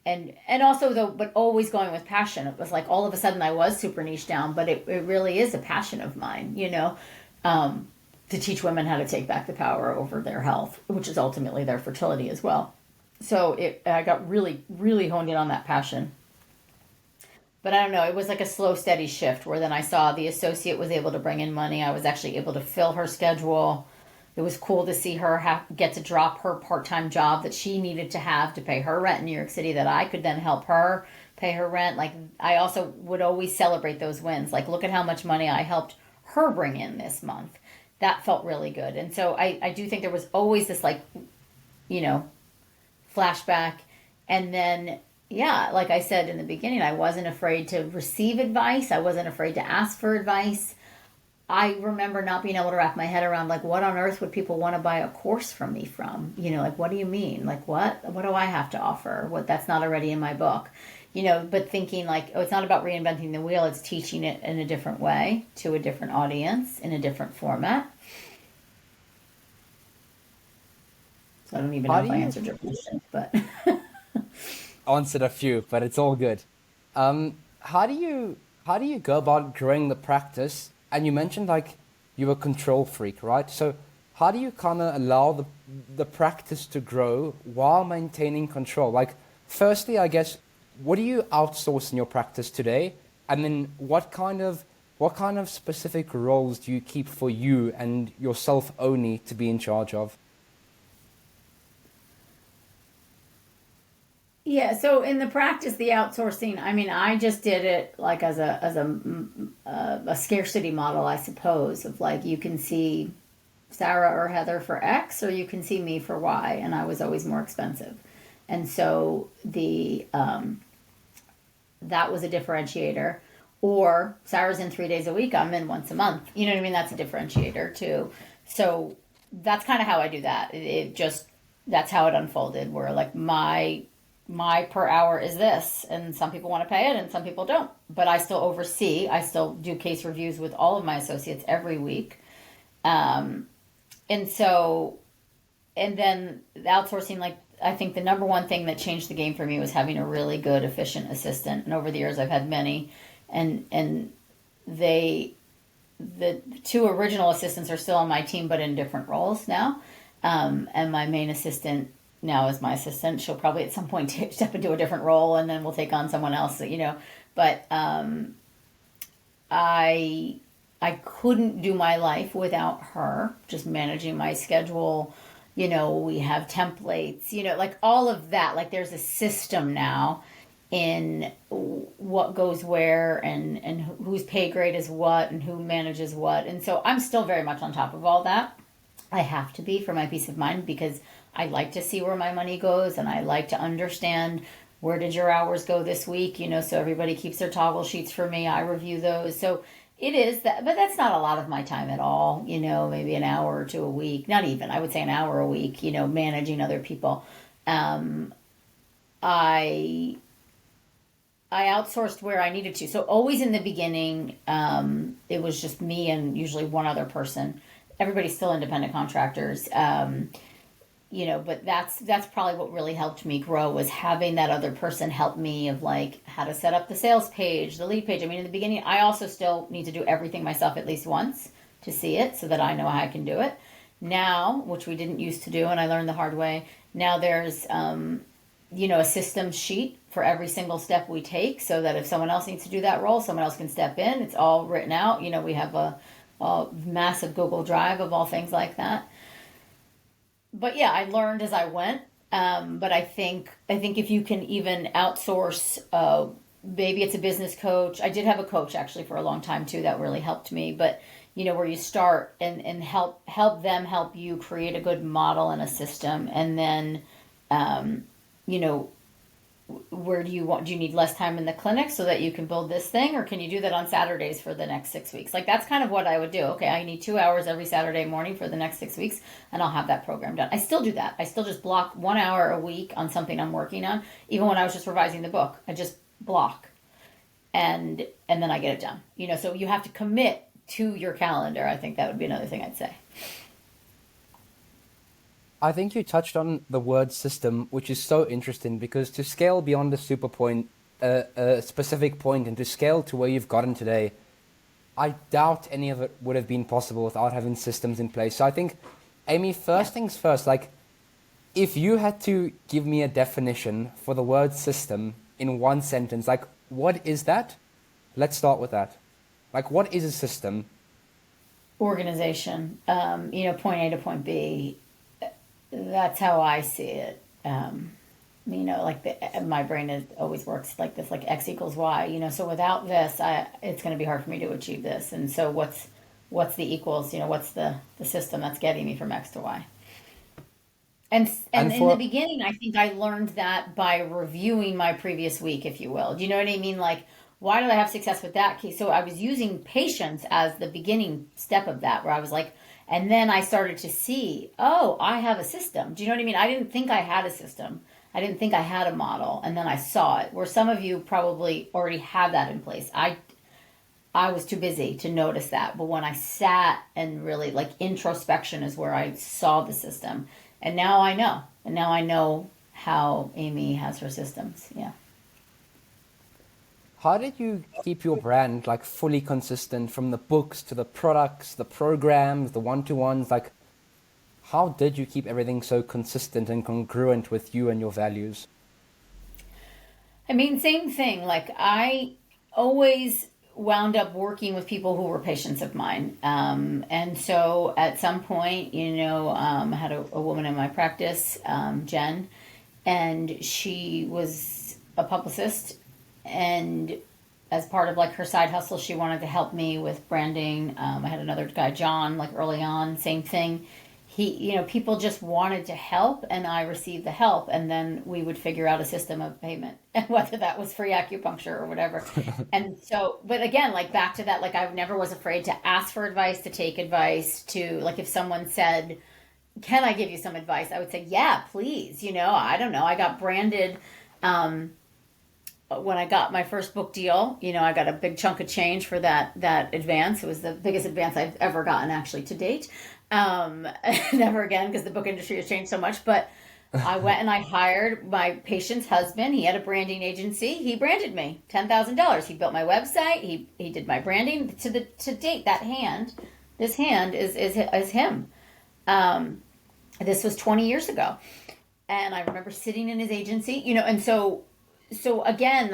And also though, but always going with passion. It was like, all of a sudden I was super niche down, but it really is a passion of mine, to teach women how to take back the power over their health, which is ultimately their fertility as well. So I got really, really honed in on that passion. But I don't know, it was like a slow, steady shift where then I saw the associate was able to bring in money. I was actually able to fill her schedule. It was cool to see her get to drop her part-time job that she needed to have to pay her rent in New York City, that I could then help her pay her rent. Like, I also would always celebrate those wins. Like, look at how much money I helped her bring in this month. That felt really good. And so I do think there was always this like, flashback. And then, like I said in the beginning, I wasn't afraid to receive advice. I wasn't afraid to ask for advice. I remember not being able to wrap my head around, like, what on earth would people want to buy a course from me from? Like, what do you mean? Like, what do I have to offer? What, that's not already in my book, but thinking like, oh, it's not about reinventing the wheel. It's teaching it in a different way to a different audience in a different format. So I don't even know if I answered your question, but Answered a few, but it's all good. How do you go about growing the practice? And you mentioned like you're a control freak, right? So how do you kind of allow the practice to grow while maintaining control? Like, firstly, I guess, what do you outsource in your practice today? And then what kind of specific roles do you keep for you and yourself only to be in charge of? Yeah, so in the practice, the outsourcing, I mean, I just did it like as a scarcity model, I suppose, of like, you can see Sarah or Heather for X, or you can see me for Y, and I was always more expensive. And so that was a differentiator. Or Sarah's in 3 days a week, I'm in once a month. You know what I mean? That's a differentiator too. So that's kind of how I do that. That's how it unfolded, where like my per hour is this, and some people want to pay it and some people don't, but I still oversee. I still do case reviews with all of my associates every week. And then the outsourcing, like, I think the number one thing that changed the game for me was having a really good, efficient assistant. And over the years I've had many, and the two original assistants are still on my team, but in different roles now. And my main assistant now is my assistant. She'll probably at some point step into a different role, and then we'll take on someone else, but I couldn't do my life without her, just managing my schedule. We have templates, like all of that. Like, there's a system now in what goes where, and whose pay grade is what, and who manages what. And so I'm still very much on top of all that. I have to be, for my peace of mind, because I like to see where my money goes, and I like to understand where did your hours go this week? So everybody keeps their toggle sheets for me. I review those. So it is that, but that's not a lot of my time at all. Maybe an hour or two a week. Not even, I would say an hour a week, managing other people. I outsourced where I needed to. So always in the beginning, it was just me and usually one other person. Everybody's still independent contractors. But that's probably what really helped me grow, was having that other person help me of like how to set up the sales page, the lead page. I mean, in the beginning, I also still need to do everything myself at least once to see it so that I know how I can do it. Now, which we didn't used to do, and I learned the hard way, now there's, a system sheet for every single step we take, so that if someone else needs to do that role, someone else can step in. It's all written out. We have a massive Google Drive of all things like that. But yeah, I learned as I went. But I think if you can even outsource, maybe it's a business coach. I did have a coach actually for a long time too that really helped me. But where you start and help them help you create a good model and a system, and then where do you need less time in the clinic so that you can build this thing, or can you do that on Saturdays for the next 6 weeks? Like, that's kind of what I would do. Okay, I need 2 hours every Saturday morning for the next 6 weeks, and I'll have that program done. I still do that. I still just block 1 hour a week on something I'm working on. Even when I was just revising the book, I just block, and then I get it done. So you have to commit to your calendar. I think that would be another thing I'd say. I think you touched on the word system, which is so interesting, because to scale beyond a super point, a specific point, and to scale to where you've gotten today, I doubt any of it would have been possible without having systems in place. So I think, Aimee, first things first, like, if you had to give me a definition for the word system in one sentence, like, what is that? Let's start with that. Like, what is a system? Organization, point A to point B. That's how I see it. My brain always works like this, like X equals Y, so without this, it's going to be hard for me to achieve this. And so what's the equals, what's the system that's getting me from X to Y? And in the beginning, I think I learned that by reviewing my previous week, if you will. Do you know what I mean? Like, why did I have success with that case? So I was using patience as the beginning step of that, where I was like, and then I started to see, oh, I have a system. Do you know what I mean? I didn't think I had a system. I didn't think I had a model. And then I saw it, where some of you probably already have that in place. I was too busy to notice that. But when I sat and really, like, introspection is where I saw the system. And now I know. And now I know how Aimee has her systems. Yeah. How did you keep your brand like fully consistent, from the books to the products, the programs, the one-to-ones? Like, how did you keep everything so consistent and congruent with you and your values? I mean, same thing. Like, I always wound up working with people who were patients of mine. And so at some point, I had a woman in my practice, Jen, and she was a publicist. And as part of like her side hustle, she wanted to help me with branding. I had another guy, John, like early on, same thing. People just wanted to help, and I received the help, and then we would figure out a system of payment, and whether that was free acupuncture or whatever. And so, but again, like back to that, like I never was afraid to ask for advice, to take advice, to like if someone said, "Can I give you some advice?" I would say, "Yeah, please." I don't know. I got branded. When I got my first book deal, I got a big chunk of change for that advance. It was the biggest advance I've ever gotten actually to date. Never again, because the book industry has changed so much. But I went and I hired my patient's husband. He had a branding agency. He branded me $10,000. He built my website. He did my branding to date. This hand is him. This was 20 years ago, and I remember sitting in his agency. And so again,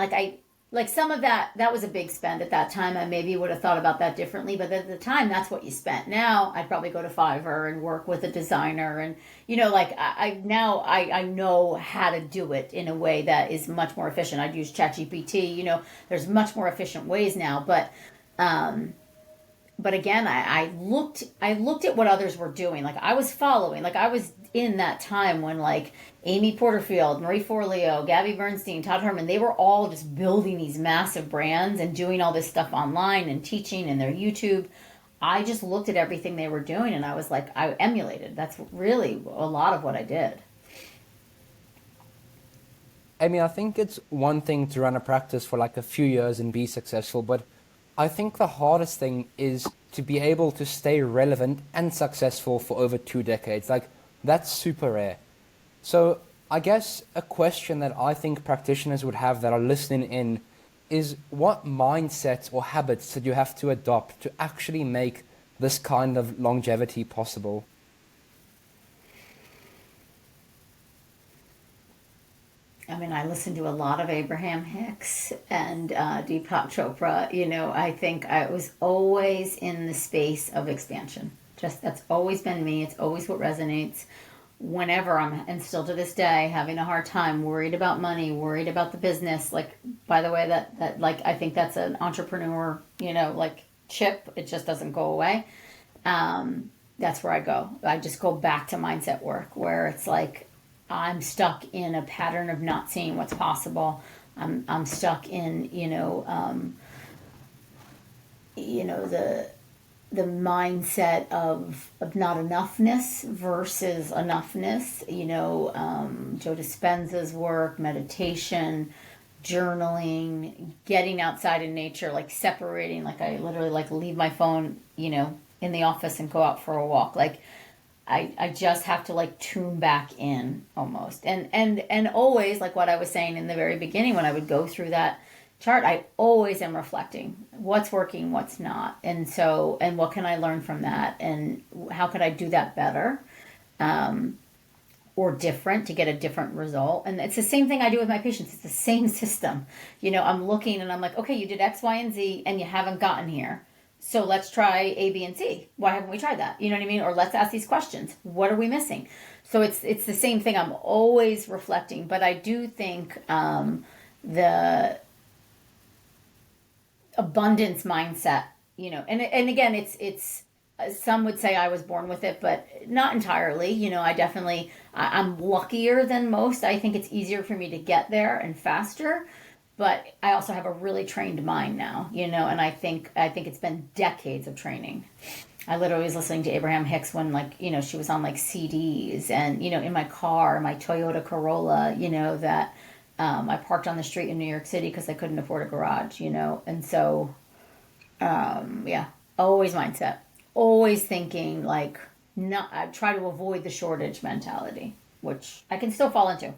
like some of that was a big spend at that time. I maybe would have thought about that differently, but at the time, that's what you spent. Now I'd probably go to Fiverr and work with a designer, and I know how to do it in a way that is much more efficient. I'd use ChatGPT. There's much more efficient ways now, but but again, I looked at what others were doing. Like I was following, like I was in that time when like Amy Porterfield, Marie Forleo, Gabby Bernstein, Todd Herman, they were all just building these massive brands and doing all this stuff online and teaching and their YouTube. I just looked at everything they were doing and I was like, I emulated. That's really a lot of what I did. I mean, I think it's one thing to run a practice for like a few years and be successful, but I think the hardest thing is to be able to stay relevant and successful for over 2 decades. Like, that's super rare. So I guess a question that I think practitioners would have that are listening in is, what mindsets or habits that you have to adopt to actually make this kind of longevity possible? I mean, I listened to a lot of Abraham Hicks and Deepak Chopra. You know, I think I was always in the space of expansion. Just that's always been me. It's always what resonates. Whenever I'm, and still to this day, having a hard time, worried about money, worried about the business. Like, by the way, that like, I think that's an entrepreneur, you know, like chip. It just doesn't go away. That's where I go. I just go back to mindset work where it's like, I'm stuck in a pattern of not seeing what's possible. I'm stuck in, the mindset of not enoughness versus enoughness. Joe Dispenza's work, meditation, journaling, getting outside in nature, like separating. Like I literally like leave my phone, in the office and go out for a walk. Like I just have to like tune back in almost. And always, like what I was saying in the very beginning when I would go through that chart, I always am reflecting what's working, what's not. And what can I learn from that? And how could I do that better? Or different to get a different result. And it's the same thing I do with my patients. It's the same system. I'm looking and I'm like, okay, you did X, Y, and Z and you haven't gotten here. So let's try A, B, and C. Why haven't we tried that? You know what I mean? Or let's ask these questions. What are we missing? So it's the same thing. I'm always reflecting, but I do think the abundance mindset, and again, it's some would say I was born with it, but not entirely. I'm luckier than most. I think it's easier for me to get there and faster. But I also have a really trained mind now, and I think it's been decades of training. I literally was listening to Abraham Hicks when she was on like CDs and, in my car, my Toyota Corolla, that I parked on the street in New York City because I couldn't afford a garage, and so, always mindset, always thinking I try to avoid the shortage mentality, which I can still fall into,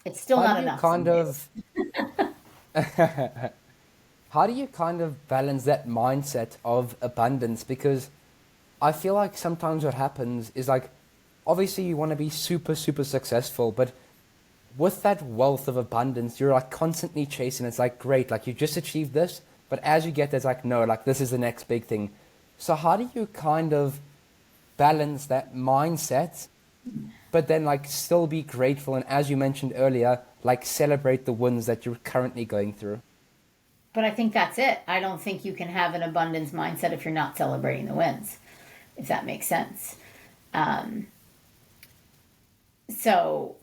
It's still How not do you enough. kind of how do you kind of balance that mindset of abundance? Because I feel like sometimes what happens is like, obviously you want to be super, super successful, but with that wealth of abundance, you're like constantly chasing. It's like, great, like you just achieved this, but as you get there's like, no, like this is the next big thing. So how do you kind of balance that mindset, but then like still be grateful and, as you mentioned earlier, like celebrate the wins that you're currently going through? But I think that's it. I don't think you can have an abundance mindset if you're not celebrating the wins, if that makes sense. So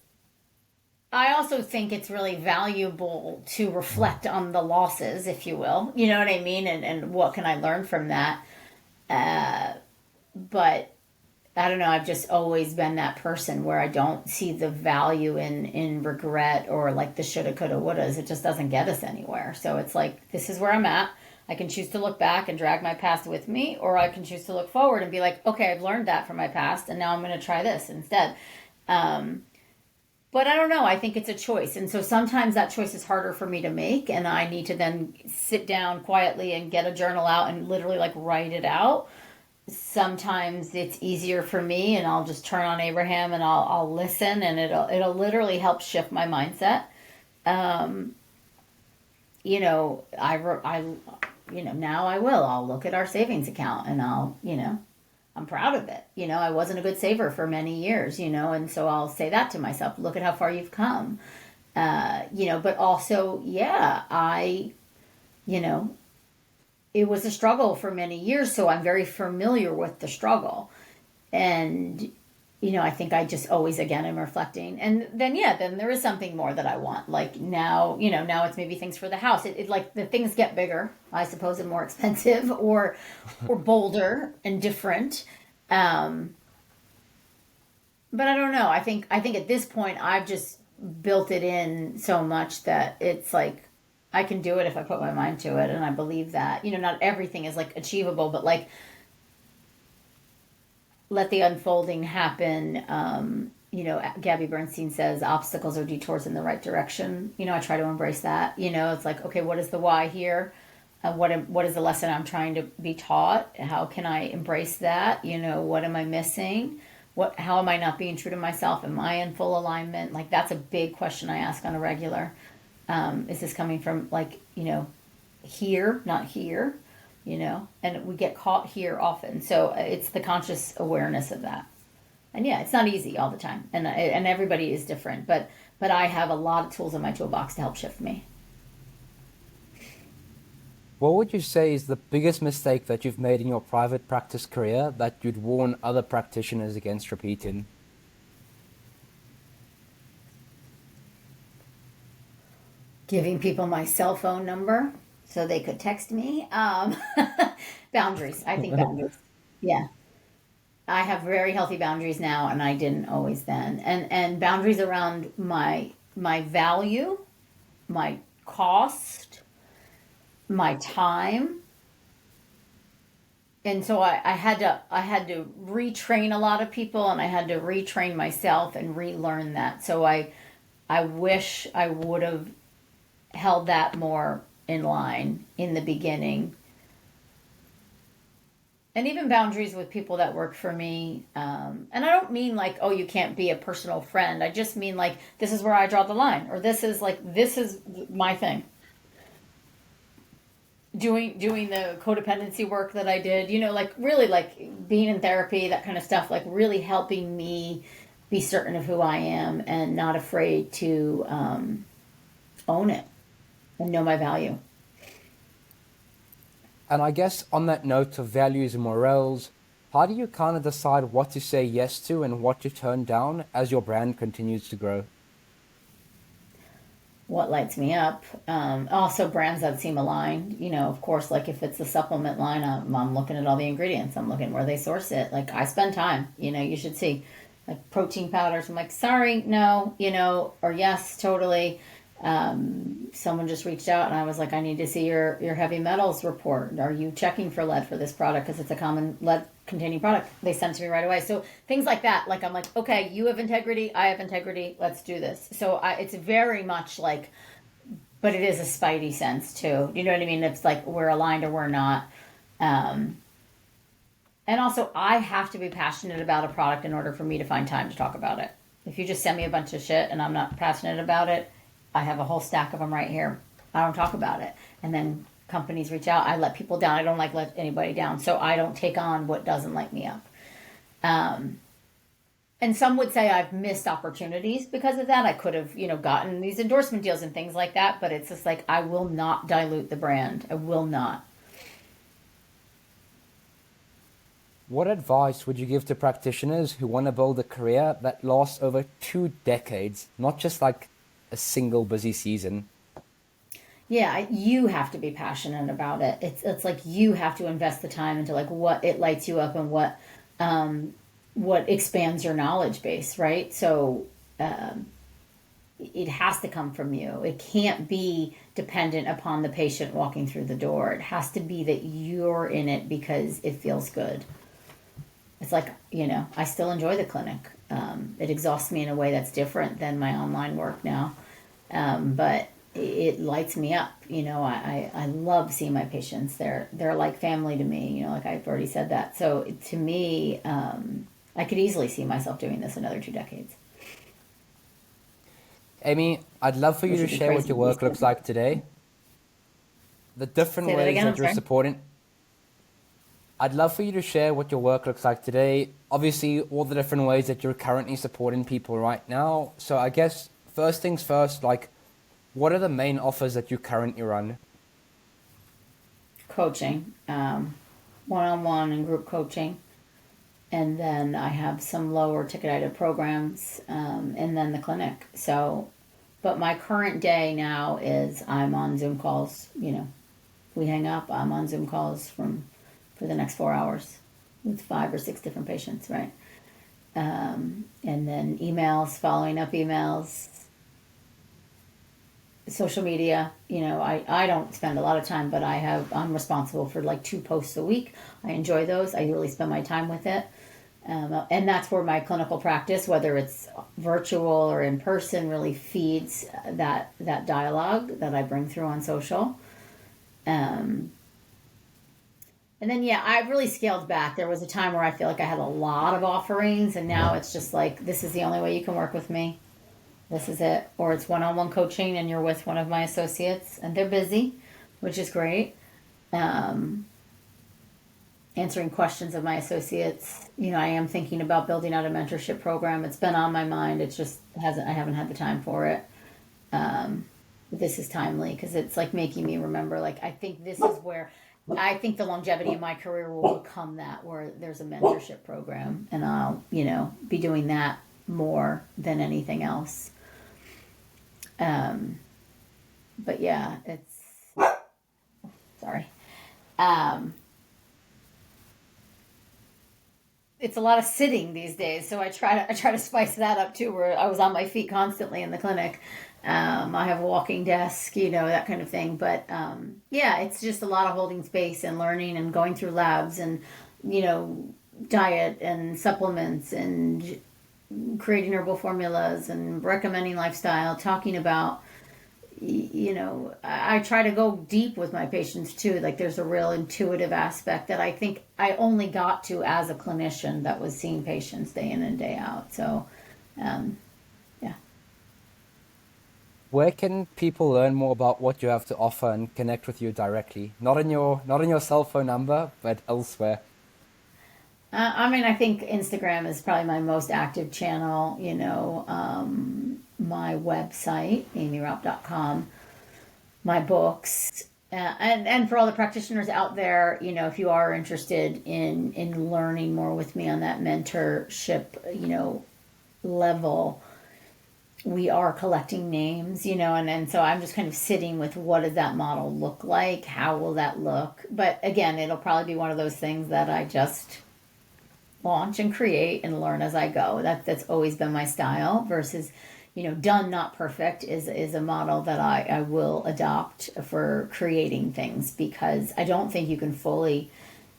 I also think it's really valuable to reflect on the losses, if you will. You know what I mean? And what can I learn from that? But I don't know, I've just always been that person where I don't see the value in regret or like the shoulda, coulda, wouldas. It just doesn't get us anywhere. So it's like, this is where I'm at. I can choose to look back and drag my past with me, or I can choose to look forward and be like, okay, I've learned that from my past and now I'm going to try this instead. But I don't know, I think it's a choice. And so sometimes that choice is harder for me to make, and I need to then sit down quietly and get a journal out and literally like write it out. Sometimes it's easier for me and I'll just turn on Abraham and I'll listen, and it'll literally help shift my mindset. Now I'll look at our savings account and I'm proud of it. I wasn't a good saver for many years, and so I'll say that to myself, look at how far you've come. But also, it was a struggle for many years, so I'm very familiar with the struggle. And I think I just always again am reflecting. And then then there is something more that I want. Like now, now it's maybe things for the house. It like the things get bigger, I suppose, and more expensive or bolder and different. But I don't know. I think at this point I've just built it in so much that it's like I can do it if I put my mind to it, and I believe that. Not everything is like achievable, but like let the unfolding happen. Gabby Bernstein says obstacles are detours in the right direction. I try to embrace that. It's like, okay, what is the why here? What is the lesson I'm trying to be taught? How can I embrace that? What am I missing? How am I not being true to myself? Am I in full alignment? Like that's a big question I ask on a regular. Is this coming from like, here, not here? And we get caught here often. So it's the conscious awareness of that. And it's not easy all the time. And everybody is different, but I have a lot of tools in my toolbox to help shift me. What would you say is the biggest mistake that you've made in your private practice career that you'd warn other practitioners against repeating? Giving people my cell phone number so they could text me. Boundaries. I think boundaries. Yeah. I have very healthy boundaries now, and I didn't always then. And boundaries around my value, my cost, my time. And so I had to retrain a lot of people, and I had to retrain myself and relearn that. So I wish I would have held that more in line in the beginning. And even boundaries with people that work for me. And I don't mean like, oh, you can't be a personal friend. I just mean like, this is where I draw the line, or this is my thing. Doing the codependency work that I did, like really like being in therapy, that kind of stuff, like really helping me be certain of who I am and not afraid to own it and know my value. And I guess on that note of values and morals, how do you kind of decide what to say yes to and what to turn down as your brand continues to grow? What lights me up? Also, brands that seem aligned. Of course, like if it's a supplement line, I'm looking at all the ingredients. I'm looking where they source it. Like I spend time. You should see. Like protein powders. I'm like, sorry, no. Or yes, totally. Someone just reached out and I was like, I need to see your heavy metals report. Are you checking for lead for this product? Because it's a common lead containing product. They sent to me right away. So things like that. Like, I'm like, okay, you have integrity. I have integrity. Let's do this. So it's very much like, but it is a spidey sense too. You know what I mean? It's like we're aligned or we're not. And also I have to be passionate about a product in order for me to find time to talk about it. If you just send me a bunch of shit and I'm not passionate about it, I have a whole stack of them right here. I don't talk about it. And then companies reach out. I let people down. I don't like let anybody down. So I don't take on what doesn't light me up. And some would say I've missed opportunities because of that. I could have, gotten these endorsement deals and things like that. But it's just like, I will not dilute the brand. I will not. What advice would you give to practitioners who want to build a career that lasts over 2 decades, not just like a single busy season? Yeah, you have to be passionate about it. It's like you have to invest the time into like what it lights you up and what expands your knowledge base, right? So it has to come from you. It can't be dependent upon the patient walking through the door. It has to be that you're in it because it feels good. It's like, I still enjoy the clinic. It exhausts me in a way that's different than my online work now. But it lights me up. I love seeing my patients. They're like family to me, like I've already said that. So to me, I could easily see myself doing this another 2 decades. Aimee, I'd love for you to share what your work looks like today. The different ways that you're supporting. I'd love for you to share what your work looks like today. Obviously, all the different ways that you're currently supporting people right now. So I guess first things first, like, what are the main offers that you currently run? coaching, one-on-one and group coaching. And then I have some lower ticket item programs, and then the clinic. So, but my current day now is I'm on Zoom calls. We hang up. I'm on Zoom calls for the next 4 hours with 5 or 6 different patients, right? And then emails, following up emails, social media. I don't spend a lot of time, but I'm responsible for like 2 posts a week. I enjoy those. I really spend my time with it. And that's where my clinical practice, whether it's virtual or in person, really feeds that dialogue that I bring through on social. And then, I've really scaled back. There was a time where I feel like I had a lot of offerings, and now it's just like, this is the only way you can work with me. This is it. Or it's one-on-one coaching and you're with one of my associates and they're busy, which is great. Answering questions of my associates. I am thinking about building out a mentorship program. It's been on my mind. It's just I haven't had the time for it. But this is timely because it's like making me remember, like, I think this is where I think the longevity of my career will become that, where there's a mentorship program, and I'll, be doing that more than anything else. But yeah, sorry. It's a lot of sitting these days, so I try to spice that up too, where I was on my feet constantly in the clinic. I have a walking desk, that kind of thing. But it's just a lot of holding space and learning and going through labs and, diet and supplements and creating herbal formulas and recommending lifestyle, talking about, I try to go deep with my patients too. Like, there's a real intuitive aspect that I think I only got to as a clinician that was seeing patients day in and day out. So, yeah. Where can people learn more about what you have to offer and connect with you directly? Not in your cell phone number, but elsewhere. I think Instagram is probably my most active channel. My website, aimeeraupp.com, my books, and for all the practitioners out there, if you are interested in learning more with me on that mentorship, level, we are collecting names, and so I'm just kind of sitting with, what does that model look like? How will that look? But again, it'll probably be one of those things that I just launch and create and learn as I go. That's always been my style, versus, done not perfect is a model that I will adopt for creating things, because I don't think you can fully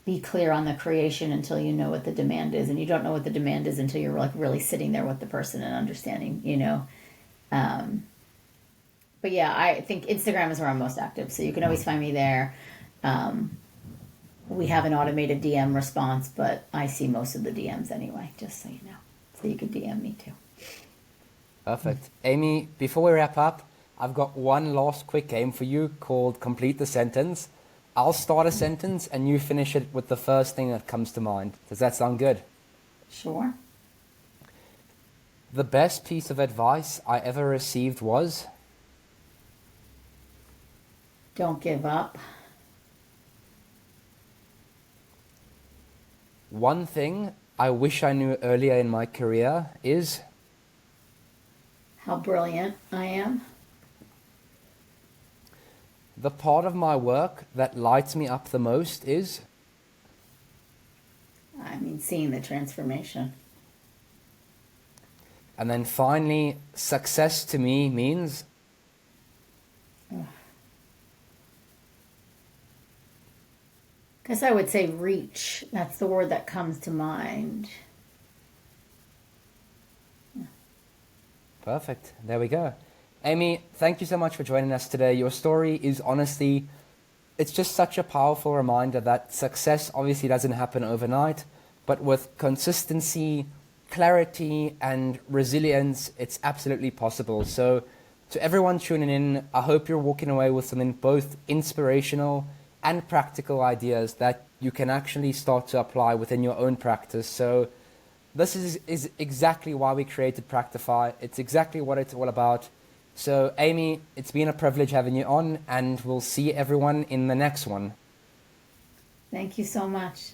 be clear on the creation until you know what the demand is, and you don't know what the demand is until you're like really sitting there with the person and understanding, but yeah, I think Instagram is where I'm most active, so you can always find me there. We have an automated DM response, but I see most of the DMs anyway, just so you know, so you can DM me too. Perfect. Aimee, before we wrap up, I've got one last quick game for you called Complete the Sentence. I'll start a sentence and you finish it with the first thing that comes to mind. Does that sound good? Sure. The best piece of advice I ever received was? Don't give up. One thing I wish I knew earlier in my career is? How brilliant I am. The part of my work that lights me up the most is? Seeing the transformation. And then finally, success to me means? Guess I would say reach. That's the word that comes to mind. Perfect. There we go. Aimee, thank you so much for joining us today. Your story is honestly, it's just such a powerful reminder that success obviously doesn't happen overnight, but with consistency, clarity, and resilience, it's absolutely possible. So to everyone tuning in, I hope you're walking away with something both inspirational and practical ideas that you can actually start to apply within your own practice. So this is exactly why we created Practify. It's exactly what it's all about. So Aimee, it's been a privilege having you on, and we'll see everyone in the next one. Thank you so much.